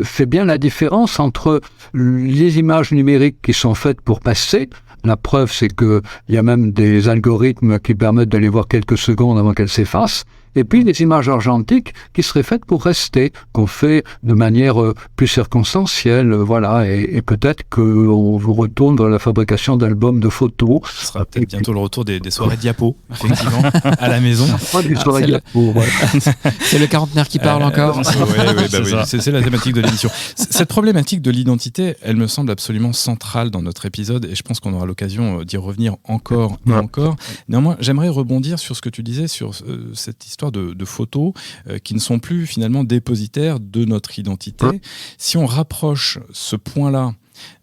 fait bien la différence entre les images numériques qui sont faites pour passer. La preuve, c'est qu'il y a même des algorithmes qui permettent de les voir quelques secondes avant qu'elles s'effacent. Et puis des images argentiques qui seraient faites pour rester, qu'on fait de manière plus circonstancielle, voilà. Et peut-être qu'on vous retourne dans la fabrication d'albums de photos. Ce sera peut-être bientôt le retour des soirées diapos, effectivement, à la maison. Pas des soirées diapos, voilà. C'est le quarantenaire qui parle encore. C'est la thématique de l'émission. Cette problématique de l'identité, elle me semble absolument centrale dans notre épisode et je pense qu'on aura l'occasion d'y revenir encore et encore. Néanmoins, j'aimerais rebondir sur ce que tu disais, sur cette histoire de photos qui ne sont plus finalement dépositaires de notre identité. Si on rapproche ce point-là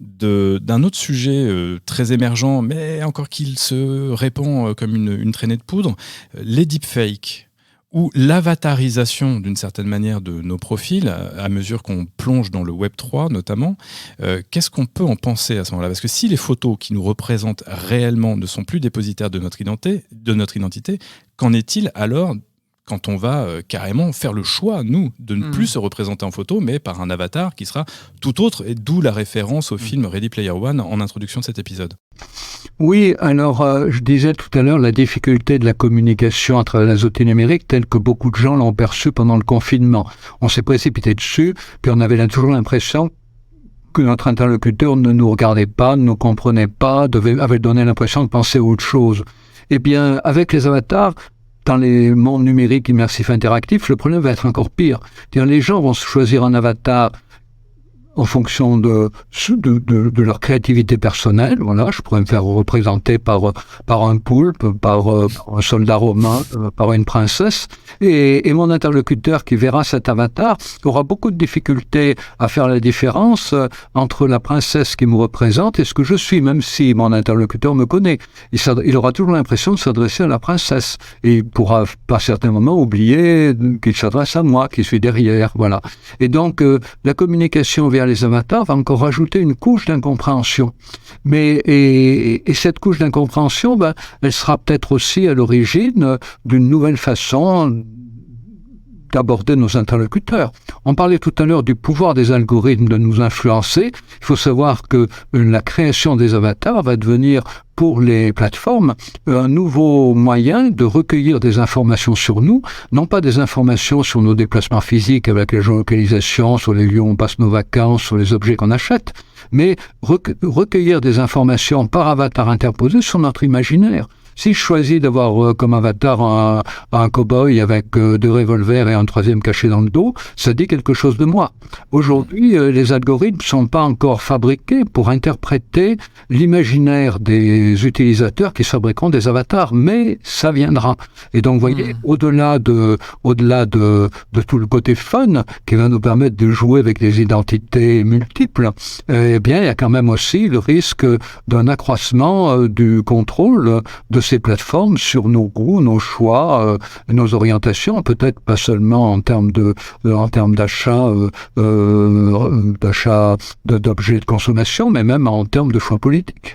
d'un autre sujet très émergent, mais encore qu'il se répand comme une traînée de poudre, les deepfakes, ou l'avatarisation d'une certaine manière de nos profils à mesure qu'on plonge dans le Web 3 notamment, qu'est-ce qu'on peut en penser à ce moment-là ? Parce que si les photos qui nous représentent réellement ne sont plus dépositaires de notre identité, qu'en est-il alors quand on va carrément faire le choix, nous, de ne plus se représenter en photo, mais par un avatar qui sera tout autre, et d'où la référence au film Ready Player One en introduction de cet épisode. Oui, alors je disais tout à l'heure la difficulté de la communication à travers les outils numériques telle que beaucoup de gens l'ont perçue pendant le confinement. On s'est précipité dessus, puis on avait toujours l'impression que notre interlocuteur ne nous regardait pas, ne nous comprenait pas, avait donné l'impression de penser à autre chose. Eh bien, avec les avatars, dans les mondes numériques immersifs interactifs, le problème va être encore pire. C'est-à-dire, les gens vont choisir un avatar en fonction de leur créativité personnelle. Voilà, je pourrais me faire représenter par un poulpe, par un soldat romain, par une princesse. Et mon interlocuteur qui verra cet avatar aura beaucoup de difficultés à faire la différence entre la princesse qui me représente et ce que je suis, même si mon interlocuteur me connaît. Il aura toujours l'impression de s'adresser à la princesse. Et il pourra, par certains moments, oublier qu'il s'adresse à moi, qui suis derrière. Voilà. Et donc, la communication via les avatars va encore rajouter une couche d'incompréhension. Et cette couche d'incompréhension, elle sera peut-être aussi à l'origine d'une nouvelle façon d'aborder nos interlocuteurs. On parlait tout à l'heure du pouvoir des algorithmes de nous influencer. Il faut savoir que la création des avatars va devenir pour les plateformes un nouveau moyen de recueillir des informations sur nous, non pas des informations sur nos déplacements physiques avec la géolocalisation, sur les lieux où on passe nos vacances, sur les objets qu'on achète, mais recueillir des informations par avatar interposé sur notre imaginaire. Si je choisis d'avoir comme avatar un cow-boy avec 2 revolvers et un 3e caché dans le dos, ça dit quelque chose de moi. Aujourd'hui, les algorithmes ne sont pas encore fabriqués pour interpréter l'imaginaire des utilisateurs qui fabriqueront des avatars, mais ça viendra. Et donc, vous voyez, au-delà de tout le côté fun qui va nous permettre de jouer avec des identités multiples, eh bien, il y a quand même aussi le risque d'un accroissement du contrôle de ces plateformes sur nos goûts, nos choix, nos orientations, peut-être pas seulement en termes d'achat d'objets de consommation, mais même en termes de choix politiques.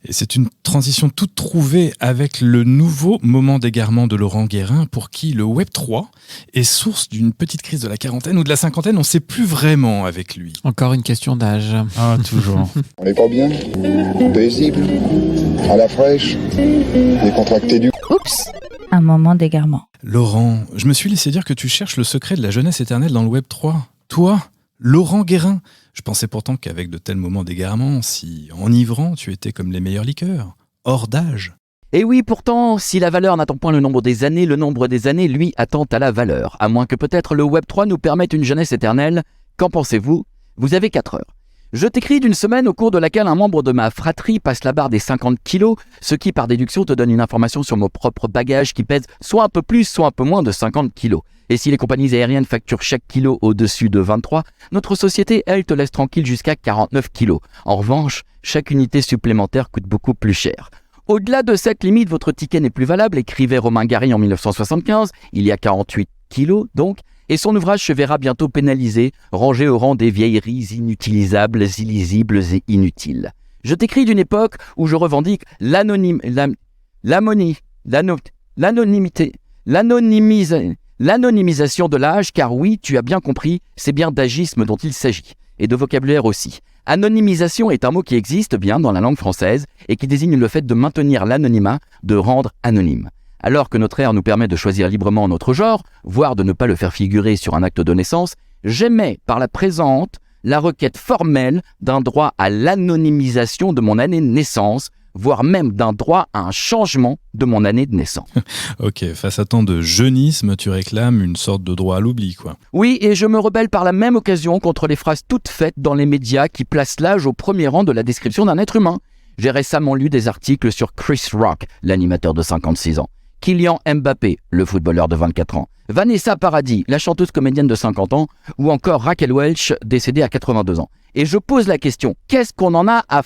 Et c'est une transition toute trouvée avec le nouveau moment d'égarement de Laurent Guérin, pour qui le Web 3 est source d'une petite crise de la quarantaine ou de la cinquantaine, on ne sait plus vraiment avec lui. Encore une question d'âge. Ah, toujours. On n'est pas bien, paisible, à la fraîche, décontracté du... Oups, un moment d'égarement. Laurent, je me suis laissé dire que tu cherches le secret de la jeunesse éternelle dans le Web 3. Toi, Laurent Guérin. Je pensais pourtant qu'avec de tels moments d'égarement, si enivrant, tu étais comme les meilleurs liqueurs, hors d'âge. Et oui, pourtant, si la valeur n'attend point le nombre des années, lui, attend à la valeur. À moins que peut-être le Web 3 nous permette une jeunesse éternelle. Qu'en pensez-vous ? Vous avez 4 heures. Je t'écris d'une semaine au cours de laquelle un membre de ma fratrie passe la barre des 50 kilos, ce qui par déduction te donne une information sur mon propre bagage qui pèse soit un peu plus, soit un peu moins de 50 kilos. Et si les compagnies aériennes facturent chaque kilo au-dessus de 23, notre société, elle, te laisse tranquille jusqu'à 49 kilos. En revanche, chaque unité supplémentaire coûte beaucoup plus cher. Au-delà de cette limite, votre ticket n'est plus valable, écrivait Romain Gary en 1975, il y a 48 kilos donc, et son ouvrage se verra bientôt pénalisé, rangé au rang des vieilleries inutilisables, illisibles et inutiles. Je t'écris d'une époque où je revendique l'anonymisation de l'âge, car oui, tu as bien compris, c'est bien d'agisme dont il s'agit, et de vocabulaire aussi. Anonymisation est un mot qui existe bien dans la langue française et qui désigne le fait de maintenir l'anonymat, de rendre anonyme. Alors que notre ère nous permet de choisir librement notre genre, voire de ne pas le faire figurer sur un acte de naissance, j'émets par la présente la requête formelle d'un droit à l'anonymisation de mon année de naissance, voire même d'un droit à un changement de mon année de naissance. Ok, face à tant de jeunisme, tu réclames une sorte de droit à l'oubli, quoi. Oui, et je me rebelle par la même occasion contre les phrases toutes faites dans les médias qui placent l'âge au premier rang de la description d'un être humain. J'ai récemment lu des articles sur Chris Rock, l'animateur de 56 ans, Kylian Mbappé, le footballeur de 24 ans, Vanessa Paradis, la chanteuse comédienne de 50 ans, ou encore Raquel Welch, décédée à 82 ans. Et je pose la question, qu'est-ce qu'on en a à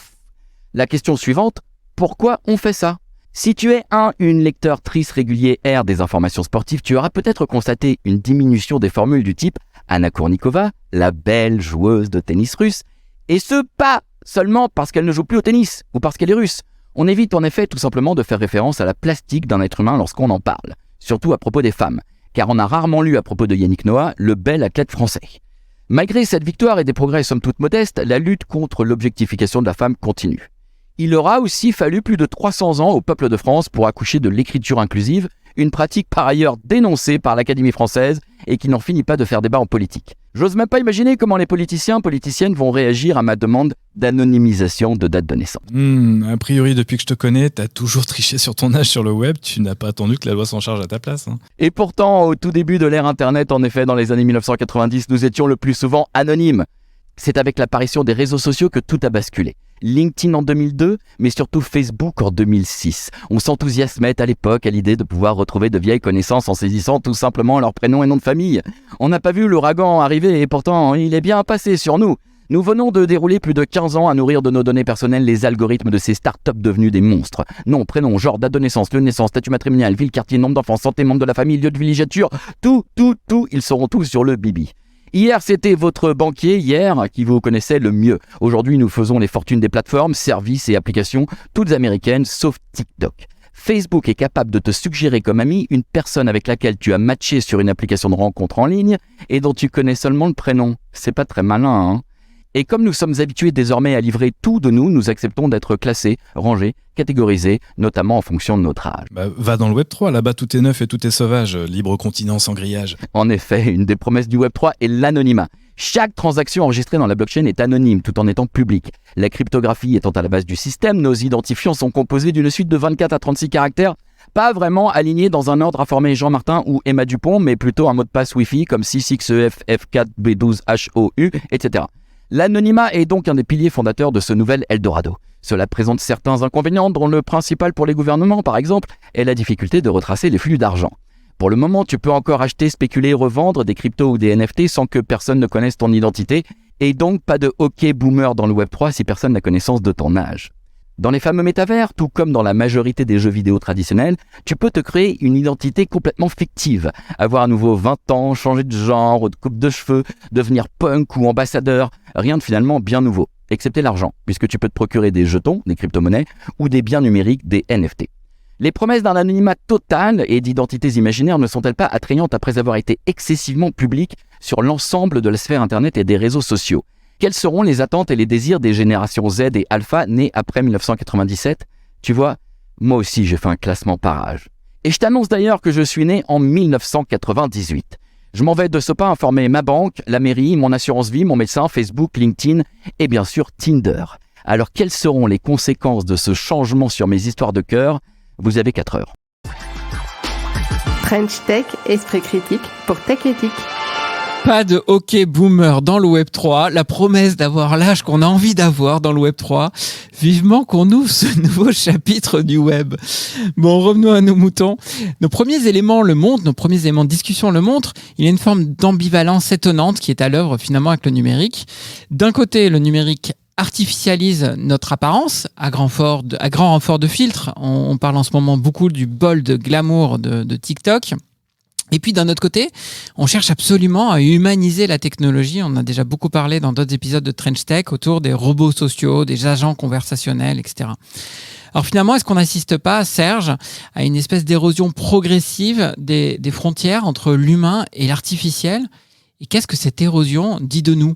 La question suivante, pourquoi on fait ça ? Si tu es une lecteur-trice régulier R des informations sportives, tu auras peut-être constaté une diminution des formules du type Anna Kournikova, la belle joueuse de tennis russe, et ce pas seulement parce qu'elle ne joue plus au tennis ou parce qu'elle est russe. On évite en effet tout simplement de faire référence à la plastique d'un être humain lorsqu'on en parle, surtout à propos des femmes, car on a rarement lu à propos de Yannick Noah, le bel athlète français. Malgré cette victoire et des progrès somme toute modestes, la lutte contre l'objectification de la femme continue. Il aura aussi fallu plus de 300 ans au peuple de France pour accoucher de l'écriture inclusive, une pratique par ailleurs dénoncée par l'Académie française et qui n'en finit pas de faire débat en politique. J'ose même pas imaginer comment les politiciennes vont réagir à ma demande d'anonymisation de date de naissance. A priori, depuis que je te connais, t'as toujours triché sur ton âge sur le web, tu n'as pas attendu que la loi s'en charge à ta place. Hein. Et pourtant, au tout début de l'ère Internet, en effet, dans les années 1990, nous étions le plus souvent anonymes. C'est avec l'apparition des réseaux sociaux que tout a basculé. LinkedIn en 2002, mais surtout Facebook en 2006. On s'enthousiasmait à l'époque à l'idée de pouvoir retrouver de vieilles connaissances en saisissant tout simplement leur prénom et nom de famille. On n'a pas vu l'ouragan arriver et pourtant il est bien passé sur nous. Nous venons de dérouler plus de 15 ans à nourrir de nos données personnelles les algorithmes de ces startups devenus des monstres. Nom, prénom, genre, date de naissance, lieu de naissance, statut matrimonial, ville, quartier, nombre d'enfants, santé, membre de la famille, lieu de villégiature, tout, ils seront tous sur le bibi. Hier, c'était votre banquier, qui vous connaissait le mieux. Aujourd'hui, nous faisons les fortunes des plateformes, services et applications, toutes américaines, sauf TikTok. Facebook est capable de te suggérer comme ami une personne avec laquelle tu as matché sur une application de rencontre en ligne et dont tu connais seulement le prénom. C'est pas très malin, hein ? Et comme nous sommes habitués désormais à livrer tout de nous, nous acceptons d'être classés, rangés, catégorisés, notamment en fonction de notre âge. Va dans le Web 3, là-bas tout est neuf et tout est sauvage, libre continent sans grillage. En effet, une des promesses du Web 3 est l'anonymat. Chaque transaction enregistrée dans la blockchain est anonyme tout en étant publique. La cryptographie étant à la base du système, nos identifiants sont composés d'une suite de 24 à 36 caractères, pas vraiment alignés dans un ordre à former Jean-Martin ou Emma Dupont, mais plutôt un mot de passe Wi-Fi comme 6XEF, F4B12HOU, etc. L'anonymat est donc un des piliers fondateurs de ce nouvel Eldorado. Cela présente certains inconvénients, dont le principal pour les gouvernements, par exemple, est la difficulté de retracer les flux d'argent. Pour le moment, tu peux encore acheter, spéculer, revendre des cryptos ou des NFT sans que personne ne connaisse ton identité, et donc pas de hockey boomer dans le Web3 si personne n'a connaissance de ton âge. Dans les fameux métavers, tout comme dans la majorité des jeux vidéo traditionnels, tu peux te créer une identité complètement fictive, avoir à nouveau 20 ans, changer de genre ou de coupe de cheveux, devenir punk ou ambassadeur, rien de finalement bien nouveau, excepté l'argent, puisque tu peux te procurer des jetons, des crypto-monnaies ou des biens numériques, des NFT. Les promesses d'un anonymat total et d'identités imaginaires ne sont-elles pas attrayantes après avoir été excessivement publiques sur l'ensemble de la sphère Internet et des réseaux sociaux ? Quelles seront les attentes et les désirs des générations Z et Alpha nées après 1997 ? Tu vois, moi aussi j'ai fait un classement par âge. Et je t'annonce d'ailleurs que je suis né en 1998. Je m'en vais de ce pas informer ma banque, la mairie, mon assurance vie, mon médecin, Facebook, LinkedIn et bien sûr Tinder. Alors quelles seront les conséquences de ce changement sur mes histoires de cœur ? Vous avez 4 heures. French Tech, esprit critique pour Tech Éthique. Pas de hockey boomer dans le Web3, la promesse d'avoir l'âge qu'on a envie d'avoir dans le Web3. Vivement qu'on ouvre ce nouveau chapitre du Web. Bon, revenons à nos moutons. Nos premiers éléments le montrent, nos premiers éléments de discussion le montrent. Il y a une forme d'ambivalence étonnante qui est à l'œuvre finalement avec le numérique. D'un côté, le numérique artificialise notre apparence à grand renfort de filtres. On parle en ce moment beaucoup du bol de glamour de TikTok. Et puis d'un autre côté, on cherche absolument à humaniser la technologie. On a déjà beaucoup parlé dans d'autres épisodes de Trench Tech autour des robots sociaux, des agents conversationnels, etc. Alors finalement, est-ce qu'on n'assiste pas, Serge, à une espèce d'érosion progressive des frontières entre l'humain et l'artificiel ? Et qu'est-ce que cette érosion dit de nous ?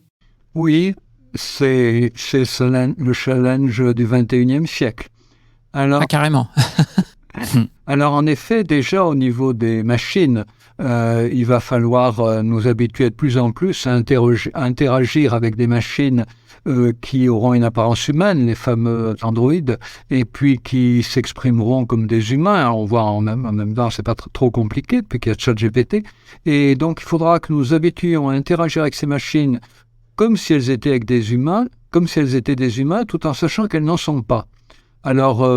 Oui, c'est le challenge du 21e siècle. Alors, carrément. Alors en effet, déjà au niveau des machines, il va falloir nous habituer de plus en plus à interagir avec des machines qui auront une apparence humaine, les fameux androïdes, et puis qui s'exprimeront comme des humains. On voit en même temps, c'est pas trop compliqué depuis qu'il y a ChatGPT. Et donc il faudra que nous nous habituions à interagir avec ces machines comme si elles étaient avec des humains, comme si elles étaient des humains, tout en sachant qu'elles n'en sont pas. Alors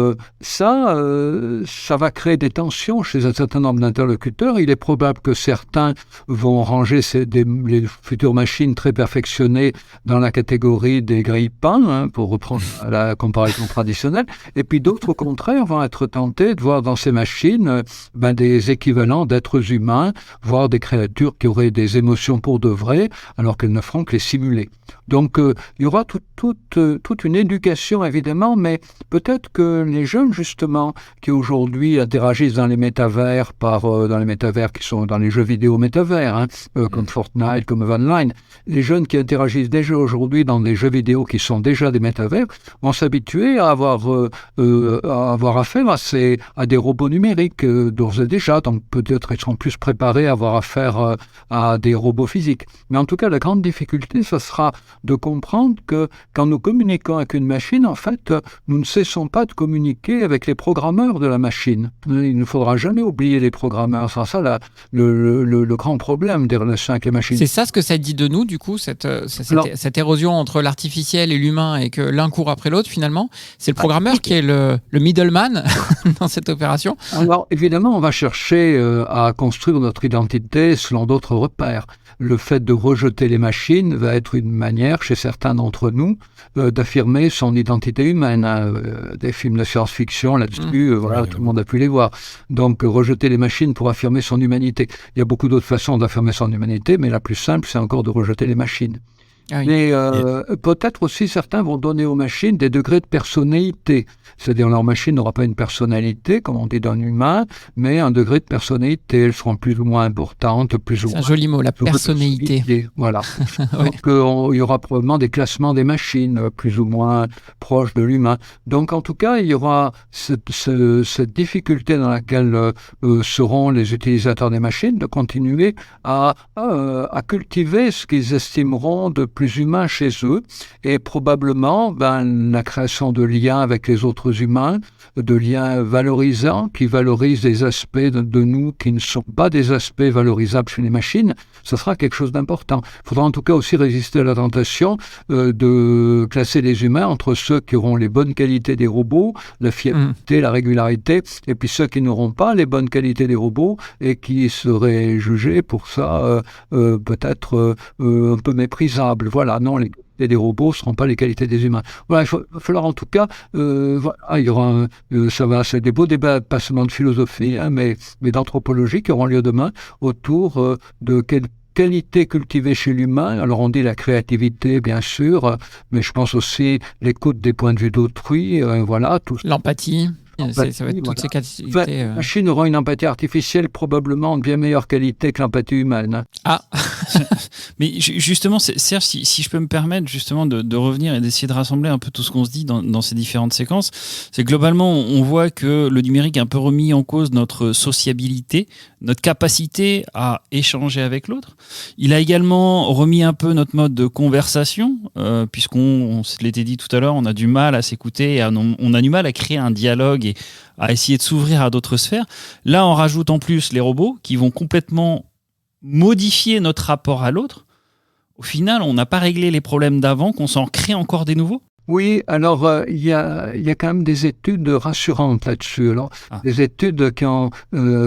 ça va créer des tensions chez un certain nombre d'interlocuteurs. Il est probable que certains vont ranger les futures machines très perfectionnées dans la catégorie des grille-pains, pour reprendre la comparaison traditionnelle. Et puis d'autres, au contraire, vont être tentés de voir dans ces machines des équivalents d'êtres humains, voire des créatures qui auraient des émotions pour de vrai, alors qu'elles ne feront que les simuler. Donc il y aura toute une éducation, évidemment, mais peut-être que les jeunes, justement, qui aujourd'hui interagissent dans les métavers, dans les métavers qui sont dans les jeux vidéo métavers, comme Fortnite, comme Online, les jeunes qui interagissent déjà aujourd'hui dans des jeux vidéo qui sont déjà des métavers, vont s'habituer à avoir affaire à des robots numériques d'ores et déjà, donc peut-être ils seront plus préparés à avoir affaire à des robots physiques. Mais en tout cas, la grande difficulté, ce sera de comprendre que quand nous communiquons avec une machine, en fait, nous ne cessons pas de communiquer avec les programmeurs de la machine. Il ne faudra jamais oublier les programmeurs. C'est ça le grand problème des relations avec les machines. C'est ça ce que ça dit de nous, du coup, cette érosion entre l'artificiel et l'humain, et que l'un court après l'autre, finalement. C'est le programmeur qui est le middleman dans cette opération. Alors, évidemment, on va chercher à construire notre identité selon d'autres repères. Le fait de rejeter les machines va être une manière, chez certains d'entre nous, d'affirmer son identité humaine. Des films de science-fiction là-dessus, tout le monde a pu les voir. Donc, rejeter les machines pour affirmer son humanité. Il y a beaucoup d'autres façons d'affirmer son humanité, mais la plus simple, c'est encore de rejeter les machines. Ah oui. Mais peut-être aussi certains vont donner aux machines des degrés de personnalité. C'est-à-dire leur machine n'aura pas une personnalité, comme on dit d'un humain, mais un degré de personnalité. Elles seront plus ou moins importantes, plus ou moins... C'est un joli mot, la personnalité. Voilà. Ouais. Donc il y aura probablement des classements des machines, plus ou moins proches de l'humain. Donc en tout cas, il y aura cette difficulté dans laquelle seront les utilisateurs des machines de continuer à cultiver ce qu'ils estimeront de plus humains chez eux, et probablement la création de liens avec les autres humains, de liens valorisants qui valorisent des aspects de nous qui ne sont pas des aspects valorisables chez les machines. Ce sera quelque chose d'important. Il faudra en tout cas aussi résister à la tentation de classer les humains entre ceux qui auront les bonnes qualités des robots, la fiabilité, la régularité, et puis ceux qui n'auront pas les bonnes qualités des robots et qui seraient jugés pour ça peut-être un peu méprisables. Voilà, non, les qualités des robots ne seront pas les qualités des humains. Voilà, il va falloir en tout cas, il y aura c'est des beaux débats, pas seulement de philosophie, mais d'anthropologie qui auront lieu demain autour de quelle qualité cultivée chez l'humain. Alors on dit la créativité, bien sûr, mais je pense aussi l'écoute des points de vue d'autrui, tout. L'empathie. Ça va être toutes ces capacités. La machine aura une empathie artificielle probablement de bien meilleure qualité que l'empathie humaine. Hein. Ah mais justement, Serge, si je peux me permettre justement de revenir et d'essayer de rassembler un peu tout ce qu'on se dit dans ces différentes séquences, c'est que globalement, on voit que le numérique a un peu remis en cause notre sociabilité, notre capacité à échanger avec l'autre. Il a également remis un peu notre mode de conversation, puisqu'on se l'était dit tout à l'heure, on a du mal à s'écouter, on a du mal à créer un dialogue et à essayer de s'ouvrir à d'autres sphères. Là, on rajoute en plus les robots qui vont complètement modifier notre rapport à l'autre. Au final, on n'a pas réglé les problèmes d'avant, qu'on s'en crée encore des nouveaux. Oui, alors il y a quand même des études rassurantes là-dessus. Alors, des études qui ont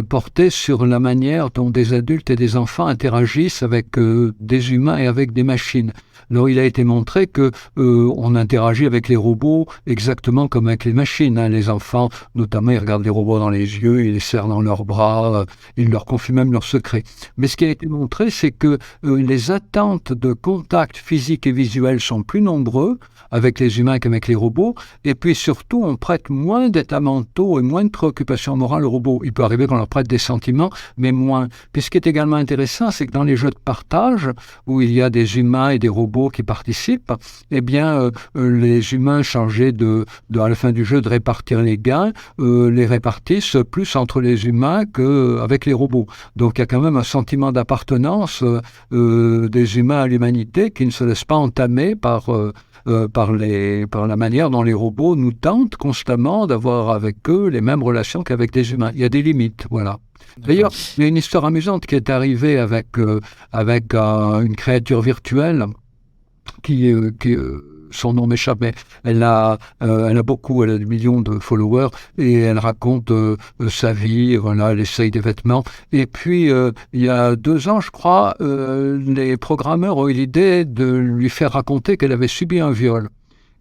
porté sur la manière dont des adultes et des enfants interagissent avec des humains et avec des machines. Alors, il a été montré que on interagit avec les robots exactement comme avec les machines. Hein. Les enfants, notamment, ils regardent les robots dans les yeux, ils les serrent dans leurs bras, ils leur confient même leurs secrets. Mais ce qui a été montré, c'est que les attentes de contact physique et visuel sont plus nombreux avec les humains qu'avec les robots, et puis surtout, on prête moins d'états mentaux et moins de préoccupations morales aux robots. Il peut arriver qu'on leur prête des sentiments, mais moins. Puis ce qui est également intéressant, c'est que dans les jeux de partage, où il y a des humains et des robots qui participent, eh bien, les humains chargés à la fin du jeu de répartir les gains, les répartissent plus entre les humains qu'avec les robots. Donc il y a quand même un sentiment d'appartenance des humains à l'humanité qui ne se laisse pas entamer par la manière dont les robots nous tentent constamment d'avoir avec eux les mêmes relations qu'avec des humains. Il y a des limites, voilà. D'ailleurs, il y a une histoire amusante qui est arrivée avec une créature virtuelle qui son nom m'échappe, mais elle a des millions de followers et elle raconte sa vie, voilà, elle essaye des vêtements. Et puis, il y a 2 ans, je crois, les programmeurs ont eu l'idée de lui faire raconter qu'elle avait subi un viol.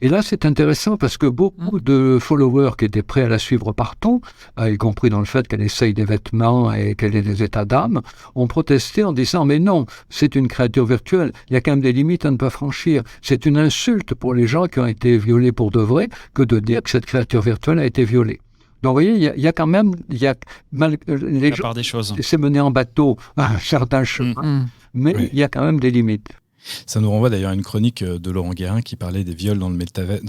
Et là, c'est intéressant parce que beaucoup de followers qui étaient prêts à la suivre partout, y compris dans le fait qu'elle essaye des vêtements et qu'elle ait des états d'âme, ont protesté en disant « Mais non, c'est une créature virtuelle, il y a quand même des limites à ne pas franchir. C'est une insulte pour les gens qui ont été violés pour de vrai que de dire que cette créature virtuelle a été violée. » Donc, vous voyez, il y a quand même... les gens essaient de mener en bateau un certain chemin, mais il y a quand même des limites. Ça nous renvoie d'ailleurs à une chronique de Laurent Guérin qui parlait des viols dans le métavers.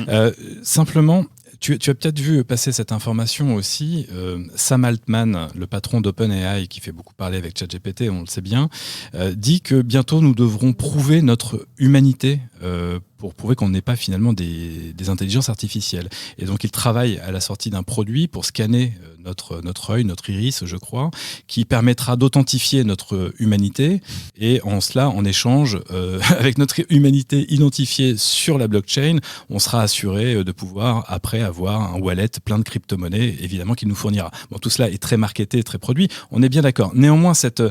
Ouais. Simplement, tu as peut-être vu passer cette information aussi. Sam Altman, le patron d'OpenAI, qui fait beaucoup parler avec ChatGPT, on le sait bien, dit que bientôt nous devrons prouver notre humanité pour prouver qu'on n'est pas finalement des intelligences artificielles. Et donc il travaille à la sortie d'un produit pour scanner notre œil, notre iris, je crois, qui permettra d'authentifier notre humanité. Et en cela, en échange, avec notre humanité identifiée sur la blockchain, on sera assuré de pouvoir après avoir un wallet plein de crypto-monnaies, évidemment, qu'il nous fournira. Bon, tout cela est très marketé, très produit, on est bien d'accord. Néanmoins, cette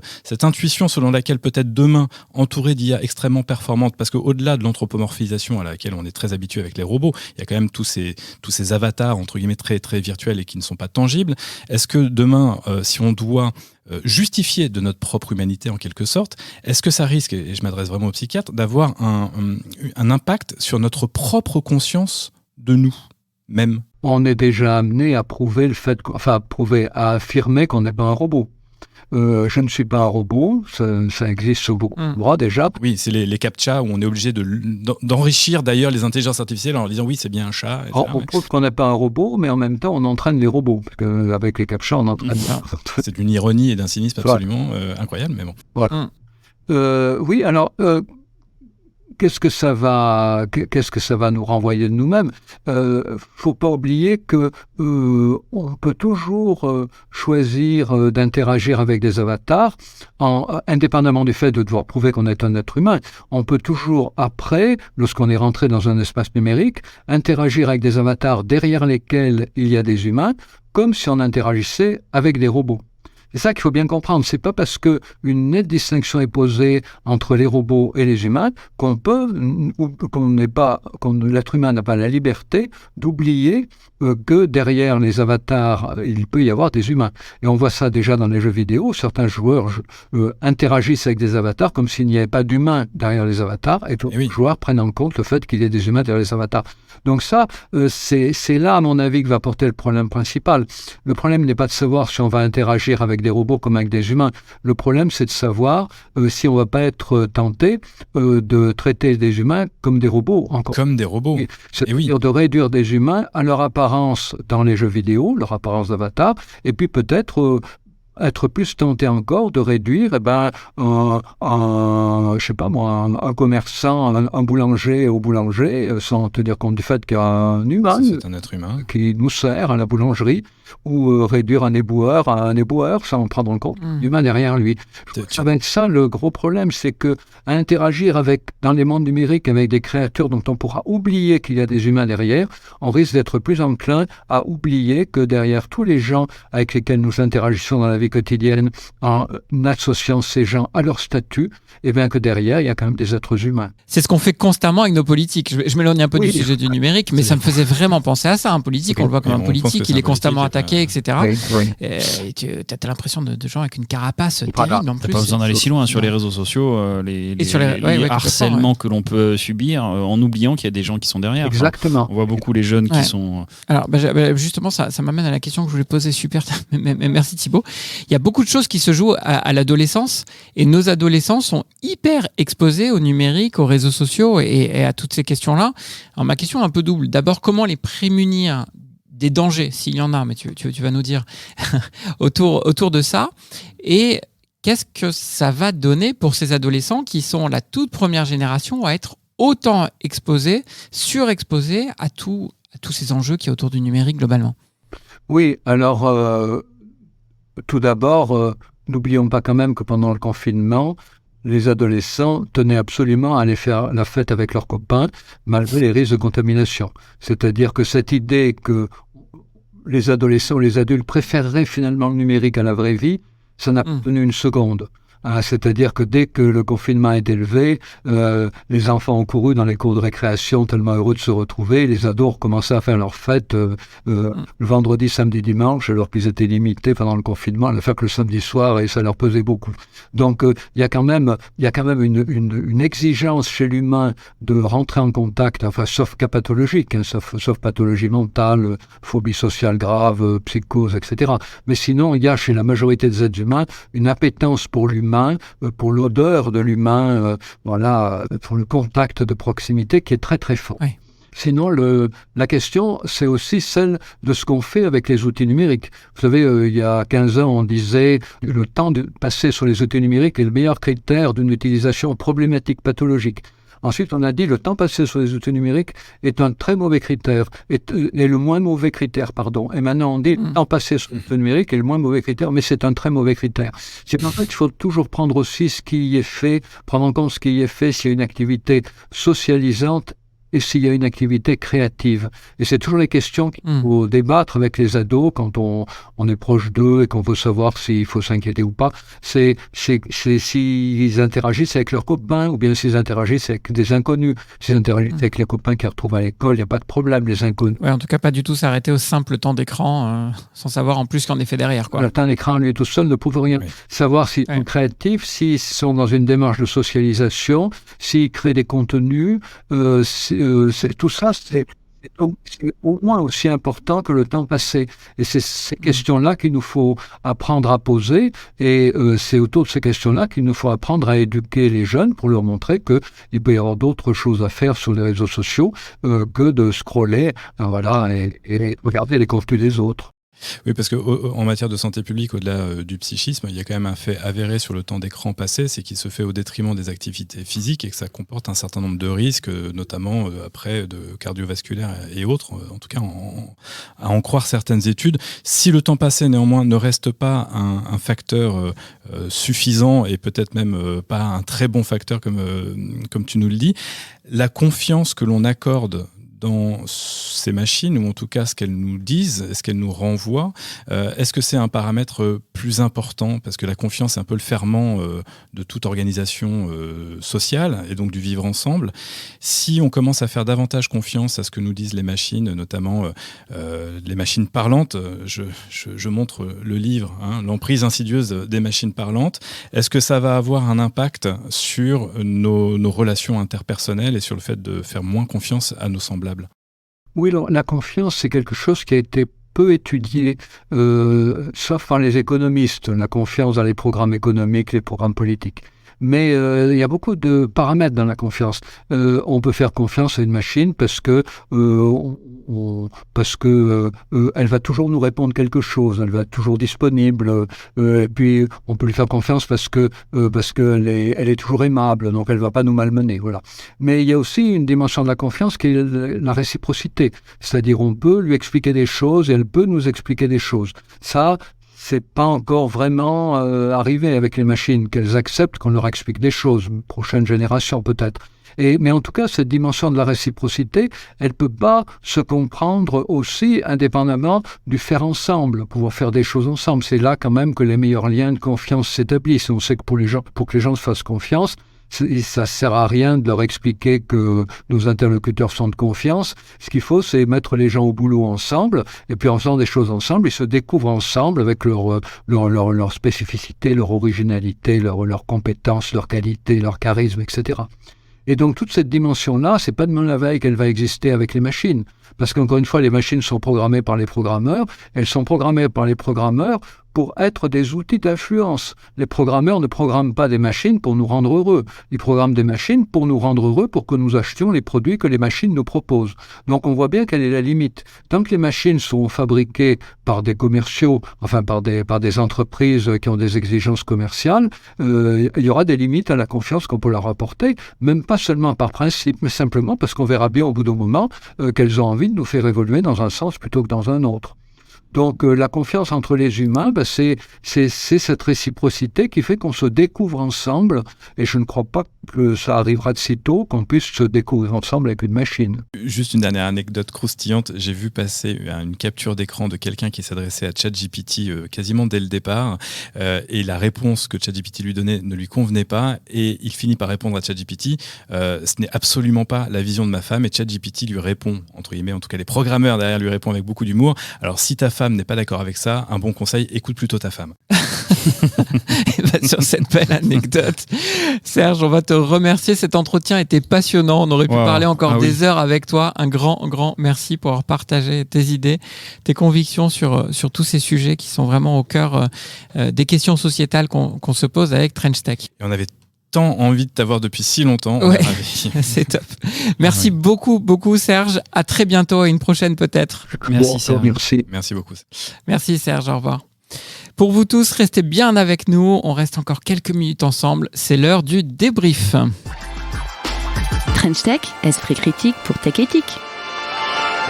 intuition selon laquelle peut-être demain, entouré d'IA extrêmement performantes, parce qu'au-delà de l'anthropomorphisation à laquelle on est très habitué avec les robots, il y a quand même tous ces avatars, entre guillemets, très, très virtuels et qui ne sont pas tangibles. Est-ce que demain, si on doit justifier de notre propre humanité en quelque sorte, est-ce que ça risque, et je m'adresse vraiment aux psychiatres, d'avoir un impact sur notre propre conscience de nous même? On est déjà amené à prouver à affirmer qu'on n'est pas un robot. Je ne suis pas un robot, ça existe sur beaucoup d'endroits déjà. Oui, c'est les CAPTCHA où on est obligé d'enrichir d'ailleurs les intelligences artificielles en leur disant oui, c'est bien un chat. On prouve qu'on n'est pas un robot, mais en même temps, on entraîne les robots. Parce qu'avec les CAPTCHA, on entraîne. C'est d'une ironie et d'un cynisme absolument incroyable, mais bon. Voilà. Oui, alors. Qu'est-ce que ça va nous renvoyer de nous-mêmes? Faut pas oublier que on peut toujours choisir d'interagir avec des avatars, indépendamment du fait de devoir prouver qu'on est un être humain. On peut toujours après, lorsqu'on est rentré dans un espace numérique, interagir avec des avatars derrière lesquels il y a des humains, comme si on interagissait avec des robots. C'est ça qu'il faut bien comprendre. C'est pas parce que une nette distinction est posée entre les robots et les humains qu'on l'être humain n'a pas la liberté d'oublier que derrière les avatars, il peut y avoir des humains. Et on voit ça déjà dans les jeux vidéo. Certains joueurs interagissent avec des avatars comme s'il n'y avait pas d'humains derrière les avatars, et tous les joueurs prennent en compte le fait qu'il y ait des humains derrière les avatars. Donc ça, c'est là, à mon avis, que va porter le problème principal. Le problème n'est pas de savoir si on va interagir avec des robots comme avec des humains. Le problème, c'est de savoir si on ne va pas être tenté de traiter des humains comme des robots. Comme des robots. C'est-à-dire de réduire des humains à leur apparence dans les jeux vidéo, leur apparence d'avatar, et puis peut-être être plus tenté encore de réduire un commerçant, un boulanger au boulanger, sans tenir compte du fait qu'il y a un humain, c'est un être humain qui nous sert à la boulangerie, ou réduire un éboueur à un éboueur sans prendre en compte l'humain derrière lui. Ça va être ça le gros problème, c'est que à interagir dans les mondes numériques avec des créatures dont on pourra oublier qu'il y a des humains derrière, on risque d'être plus enclin à oublier que derrière tous les gens avec lesquels nous interagissons dans la vie quotidienne, en associant ces gens à leur statut, et bien que derrière, il y a quand même des êtres humains. C'est ce qu'on fait constamment avec nos politiques. Je m'éloigne un peu du sujet du numérique, mais ça me faisait vraiment penser à ça. Un politique, on le voit comme un politique, il est constamment attaqué, etc. Et tu as l'impression de gens avec une carapace terrible en plus. T'as pas besoin d'aller si loin sur les réseaux sociaux, les harcèlements que l'on peut subir en oubliant qu'il y a des gens qui sont derrière. Exactement. On voit beaucoup les jeunes qui sont... Alors, justement, ça m'amène à la question que je voulais poser. Super, merci Thibaut. Il y a beaucoup de choses qui se jouent à l'adolescence, et nos adolescents sont hyper exposés au numérique, aux réseaux sociaux et à toutes ces questions-là. Alors ma question est un peu double. D'abord, comment les prémunir des dangers, s'il y en a, mais tu vas nous dire, autour de ça, et qu'est-ce que ça va donner pour ces adolescents qui sont la toute première génération à être autant exposés, surexposés à tous ces enjeux qui y a autour du numérique globalement? Oui, alors... Tout d'abord, n'oublions pas quand même que pendant le confinement, les adolescents tenaient absolument à aller faire la fête avec leurs copains, malgré les risques de contamination. C'est-à-dire que cette idée que les adolescents ou les adultes préféreraient finalement le numérique à la vraie vie, ça n'a pas tenu une seconde. C'est-à-dire que dès que le confinement est élevé, les enfants ont couru dans les cours de récréation tellement heureux de se retrouver. Les ados ont commencé à faire leur fête le vendredi, samedi, dimanche, alors qu'ils étaient limités pendant le confinement à le faire que le samedi soir, et ça leur pesait beaucoup. Donc il y a quand même une exigence chez l'humain de rentrer en contact, enfin sauf cas pathologique, sauf pathologie mentale, phobie sociale grave, psychose, etc. Mais sinon, il y a chez la majorité des êtres humains une appétence pour l'humain, pour l'odeur de l'humain, pour le contact de proximité qui est très très fort. Oui. Sinon, la question, c'est aussi celle de ce qu'on fait avec les outils numériques. Vous savez, il y a 15 ans, on disait que le temps passé sur les outils numériques est le meilleur critère d'une utilisation problématique pathologique. Ensuite, on a dit le temps passé sur les outils numériques est un très mauvais critère, est le moins mauvais critère, pardon. Et maintenant, on dit le temps passé sur les outils numériques est le moins mauvais critère, mais c'est un très mauvais critère. C'est en fait qu'il faut toujours prendre aussi ce qui y est fait, prendre en compte ce qui y est fait s'il y a une activité socialisante et s'il y a une activité créative. Et c'est toujours les questions qu'il faut débattre avec les ados quand on est proche d'eux et qu'on veut savoir s'il faut s'inquiéter ou pas. C'est s'ils interagissent avec leurs copains ou bien s'ils interagissent avec des inconnus. S'ils interagissent avec les copains qu'ils retrouvent à l'école, il n'y a pas de problème, les inconnus. Ouais, en tout cas, pas du tout s'arrêter au simple temps d'écran sans savoir en plus qu'en est fait derrière, quoi. Le temps d'écran, lui, tout seul, ne prouve rien. Savoir s'ils sont créatifs, s'ils sont dans une démarche de socialisation, s'ils créent des contenus, tout ça, c'est au moins aussi important que le temps passé. Et c'est ces questions-là qu'il nous faut apprendre à poser, et c'est autour de ces questions-là qu'il nous faut apprendre à éduquer les jeunes pour leur montrer qu'il peut y avoir d'autres choses à faire sur les réseaux sociaux que de scroller et regarder les contenus des autres. Oui, parce qu'en matière de santé publique, au-delà du psychisme, il y a quand même un fait avéré sur le temps d'écran passé, c'est qu'il se fait au détriment des activités physiques et que ça comporte un certain nombre de risques, notamment après de cardiovasculaires et autres, en tout cas à en croire certaines études. Si le temps passé, néanmoins, ne reste pas un facteur suffisant et peut-être même pas un très bon facteur comme tu nous le dis, la confiance que l'on accorde dans ces machines, ou en tout cas ce qu'elles nous disent, ce qu'elles nous renvoient, est-ce que c'est un paramètre plus important? Parce que la confiance est un peu le ferment de toute organisation sociale, et donc du vivre ensemble. Si on commence à faire davantage confiance à ce que nous disent les machines, notamment les machines parlantes, je montre le livre, L'emprise insidieuse des machines parlantes, est-ce que ça va avoir un impact sur nos relations interpersonnelles et sur le fait de faire moins confiance à nos semblables? Oui, la confiance, c'est quelque chose qui a été peu étudié, sauf par les économistes, la confiance dans les programmes économiques, les programmes politiques. Mais il y a beaucoup de paramètres dans la confiance. On peut faire confiance à une machine parce que elle va toujours nous répondre quelque chose, elle va être toujours disponible. Et puis on peut lui faire confiance parce que elle est toujours aimable, donc elle va pas nous malmener. Voilà. Mais il y a aussi une dimension de la confiance qui est la réciprocité, c'est-à-dire on peut lui expliquer des choses et elle peut nous expliquer des choses. Ça, c'est pas encore vraiment arrivé avec les machines, qu'elles acceptent qu'on leur explique des choses, une prochaine génération peut-être. Mais en tout cas, cette dimension de la réciprocité, elle peut pas se comprendre aussi indépendamment du faire ensemble, pouvoir faire des choses ensemble. C'est là quand même que les meilleurs liens de confiance s'établissent. On sait que pour que les gens se fassent confiance, ça sert à rien de leur expliquer que nos interlocuteurs sont de confiance. Ce qu'il faut, c'est mettre les gens au boulot ensemble, et puis en faisant des choses ensemble, ils se découvrent ensemble avec leur spécificité, leur originalité, leurs compétences, leur qualité, leur charisme, etc. Et donc toute cette dimension-là, c'est pas demain la veille qu'elle va exister avec les machines. Parce qu'encore une fois, les machines sont programmées par les programmeurs. Elles sont programmées par les programmeurs pour être des outils d'influence. Les programmeurs ne programment pas des machines pour nous rendre heureux. Ils programment des machines pour nous rendre heureux, pour que nous achetions les produits que les machines nous proposent. Donc on voit bien quelle est la limite. Tant que les machines sont fabriquées par des commerciaux, enfin par des entreprises qui ont des exigences commerciales, il y aura des limites à la confiance qu'on peut leur apporter, même pas seulement par principe, mais simplement parce qu'on verra bien au bout d'un moment qu'elles ont envie de nous faire évoluer dans un sens plutôt que dans un autre. Donc la confiance entre les humains, c'est cette réciprocité qui fait qu'on se découvre ensemble, et je ne crois pas que ça arrivera de si tôt qu'on puisse se découvrir ensemble avec une machine. Juste une dernière anecdote croustillante, j'ai vu passer une capture d'écran de quelqu'un qui s'adressait à ChatGPT quasiment dès le départ, et la réponse que ChatGPT lui donnait ne lui convenait pas, et il finit par répondre à ChatGPT, ce n'est absolument pas la vision de ma femme, et ChatGPT lui répond, entre guillemets, en tout cas les programmeurs derrière lui répondent avec beaucoup d'humour, alors si ta femme n'est pas d'accord avec ça, un bon conseil, écoute plutôt ta femme. Et ben, sur cette belle anecdote, Serge, on va te remercier. Cet entretien était passionnant. On aurait pu parler encore des heures avec toi. Un grand merci pour avoir partagé tes idées, tes convictions sur tous ces sujets qui sont vraiment au cœur des questions sociétales qu'on se pose avec Trench Tech. Et on avait tant envie de t'avoir depuis si longtemps. Ouais, c'est top. Merci beaucoup Serge. À très bientôt, à une prochaine peut-être. Merci Serge. Merci beaucoup. Merci Serge, au revoir. Pour vous tous, restez bien avec nous. On reste encore quelques minutes ensemble. C'est l'heure du débrief. Trench Tech, esprit critique pour Tech Éthique.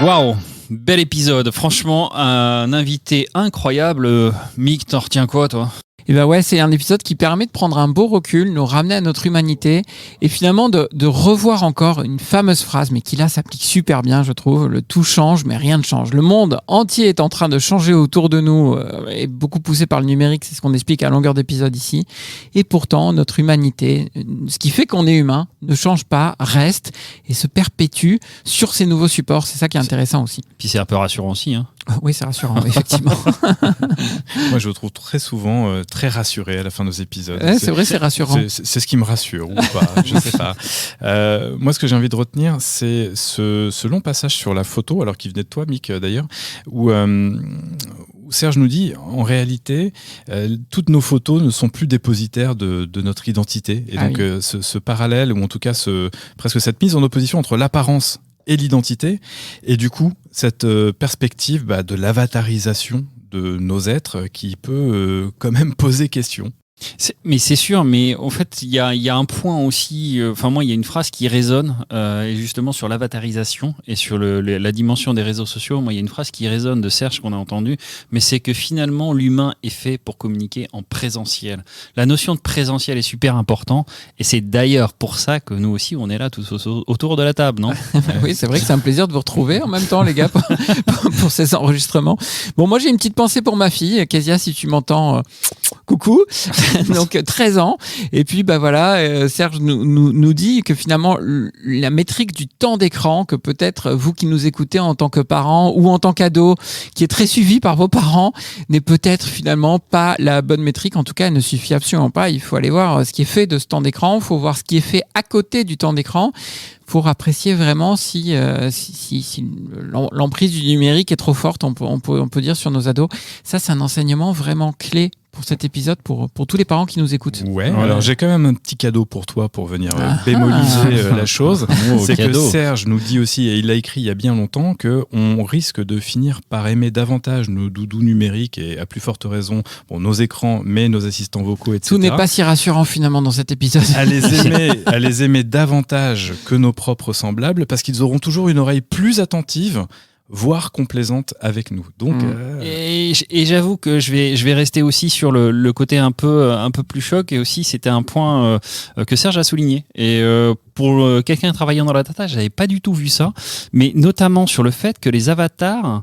Waouh, bel épisode. Franchement, un invité incroyable. Mick, t'en retiens quoi, toi ? Et ben ouais, c'est un épisode qui permet de prendre un beau recul, nous ramener à notre humanité et finalement de revoir encore une fameuse phrase, mais qui là s'applique super bien, je trouve. Le tout change, mais rien ne change. Le monde entier est en train de changer autour de nous, et beaucoup poussé par le numérique, c'est ce qu'on explique à longueur d'épisode ici. Et pourtant, notre humanité, ce qui fait qu'on est humain, ne change pas, reste et se perpétue sur ces nouveaux supports. C'est ça qui est intéressant aussi. Puis c'est un peu rassurant aussi, hein. Oui, c'est rassurant, effectivement. Moi, je me trouve très souvent très rassuré à la fin de nos épisodes. C'est vrai, c'est rassurant. C'est ce qui me rassure, ou pas, je ne sais pas. Moi, ce que j'ai envie de retenir, c'est ce long passage sur la photo, alors qu'il venait de toi, Mick, d'ailleurs, où Serge nous dit, en réalité, toutes nos photos ne sont plus dépositaires de notre identité. Et donc, ce parallèle, ou en tout cas, presque cette mise en opposition entre l'apparence et l'identité, et du coup, cette perspective de l'avatarisation de nos êtres qui peut quand même poser question. Mais c'est sûr, mais en fait, il y a un point aussi. Enfin, moi, il y a une phrase qui résonne, et justement sur l'avatarisation et sur la dimension des réseaux sociaux. Moi, il y a une phrase qui résonne de Serge qu'on a entendue, mais c'est que finalement, l'humain est fait pour communiquer en présentiel. La notion de présentiel est super importante, et c'est d'ailleurs pour ça que nous aussi, on est là tous autour de la table, non? Oui, c'est vrai que c'est un plaisir de vous retrouver en même temps, les gars, pour ces enregistrements. Bon, moi, j'ai une petite pensée pour ma fille, Kezia, si tu m'entends. Coucou. Donc 13 ans. Et puis Serge nous dit que finalement la métrique du temps d'écran, que peut-être vous qui nous écoutez en tant que parents ou en tant qu'ado, qui est très suivi par vos parents, n'est peut-être finalement pas la bonne métrique. En tout cas, elle ne suffit absolument pas. Il faut aller voir ce qui est fait de ce temps d'écran. Il faut voir ce qui est fait à côté du temps d'écran pour apprécier vraiment si l'emprise du numérique est trop forte, on peut dire, sur nos ados. Ça, c'est un enseignement vraiment clé pour cet épisode, pour tous les parents qui nous écoutent. Ouais. Alors j'ai quand même un petit cadeau pour toi pour venir bémoliser la chose. C'est que Serge nous dit aussi, et il l'a écrit il y a bien longtemps, qu'on risque de finir par aimer davantage nos doudous numériques et à plus forte raison nos écrans, mais nos assistants vocaux, etc. Tout n'est pas si rassurant finalement dans cet épisode. À les aimer davantage que nos propres semblables, parce qu'ils auront toujours une oreille plus attentive, voire complaisante avec nous. Donc, et j'avoue que je vais rester aussi sur le côté un peu plus choc, et aussi c'était un point que Serge a souligné. Et pour quelqu'un travaillant dans la data, j'avais pas du tout vu ça, mais notamment sur le fait que les avatars,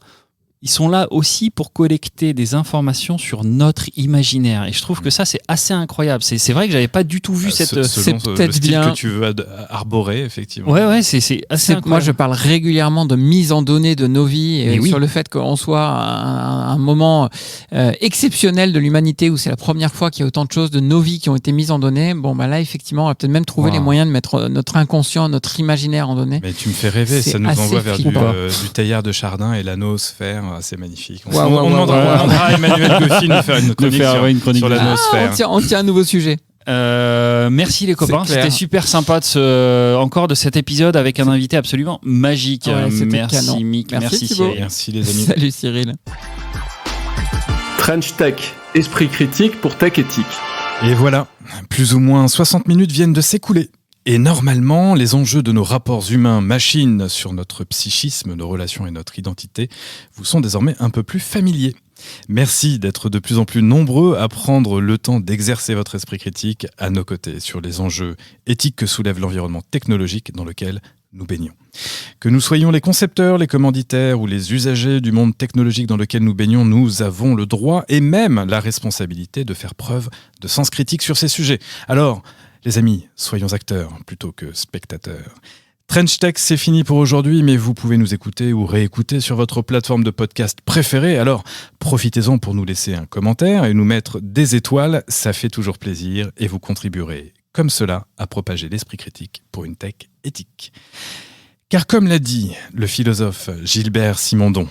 ils sont là aussi pour collecter des informations sur notre imaginaire. Et je trouve que ça, c'est assez incroyable. C'est vrai que j'avais pas du tout vu c'est peut-être le style que tu veux arborer, effectivement. Ouais, c'est assez incroyable. Moi, je parle régulièrement de mise en données de nos vies, et sur le fait qu'on soit à un moment exceptionnel de l'humanité, où c'est la première fois qu'il y a autant de choses de nos vies qui ont été mises en données. Bon, là, effectivement, on va peut-être même trouver les moyens de mettre notre inconscient, notre imaginaire en données. Mais tu me fais rêver. Ça nous envoie vers du Teilhard de Chardin et la noosphère. C'est magnifique. On demandera à Emmanuel Goffi de faire une chronique sur la noosphère. On tient un nouveau sujet. Merci les copains, c'était super sympa encore de cet épisode avec un invité absolument magique. Merci Mick, merci Cyril. Merci les amis. Salut Cyril. Trench Tech, esprit critique pour Tech Éthique. Et voilà, plus ou moins 60 minutes viennent de s'écouler. Et normalement, les enjeux de nos rapports humains-machines sur notre psychisme, nos relations et notre identité vous sont désormais un peu plus familiers. Merci d'être de plus en plus nombreux à prendre le temps d'exercer votre esprit critique à nos côtés sur les enjeux éthiques que soulève l'environnement technologique dans lequel nous baignons. Que nous soyons les concepteurs, les commanditaires ou les usagers du monde technologique dans lequel nous baignons, nous avons le droit et même la responsabilité de faire preuve de sens critique sur ces sujets. Alors, les amis, soyons acteurs plutôt que spectateurs. Trench Tech, c'est fini pour aujourd'hui, mais vous pouvez nous écouter ou réécouter sur votre plateforme de podcast préférée. Alors, profitez-en pour nous laisser un commentaire et nous mettre des étoiles. Ça fait toujours plaisir et vous contribuerez, comme cela, à propager l'esprit critique pour une tech éthique. Car comme l'a dit le philosophe Gilbert Simondon,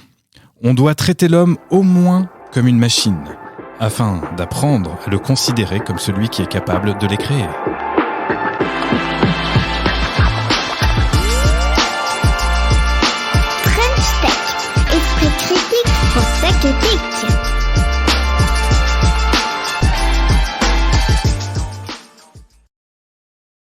on doit traiter l'homme au moins comme une machine, afin d'apprendre à le considérer comme celui qui est capable de les créer.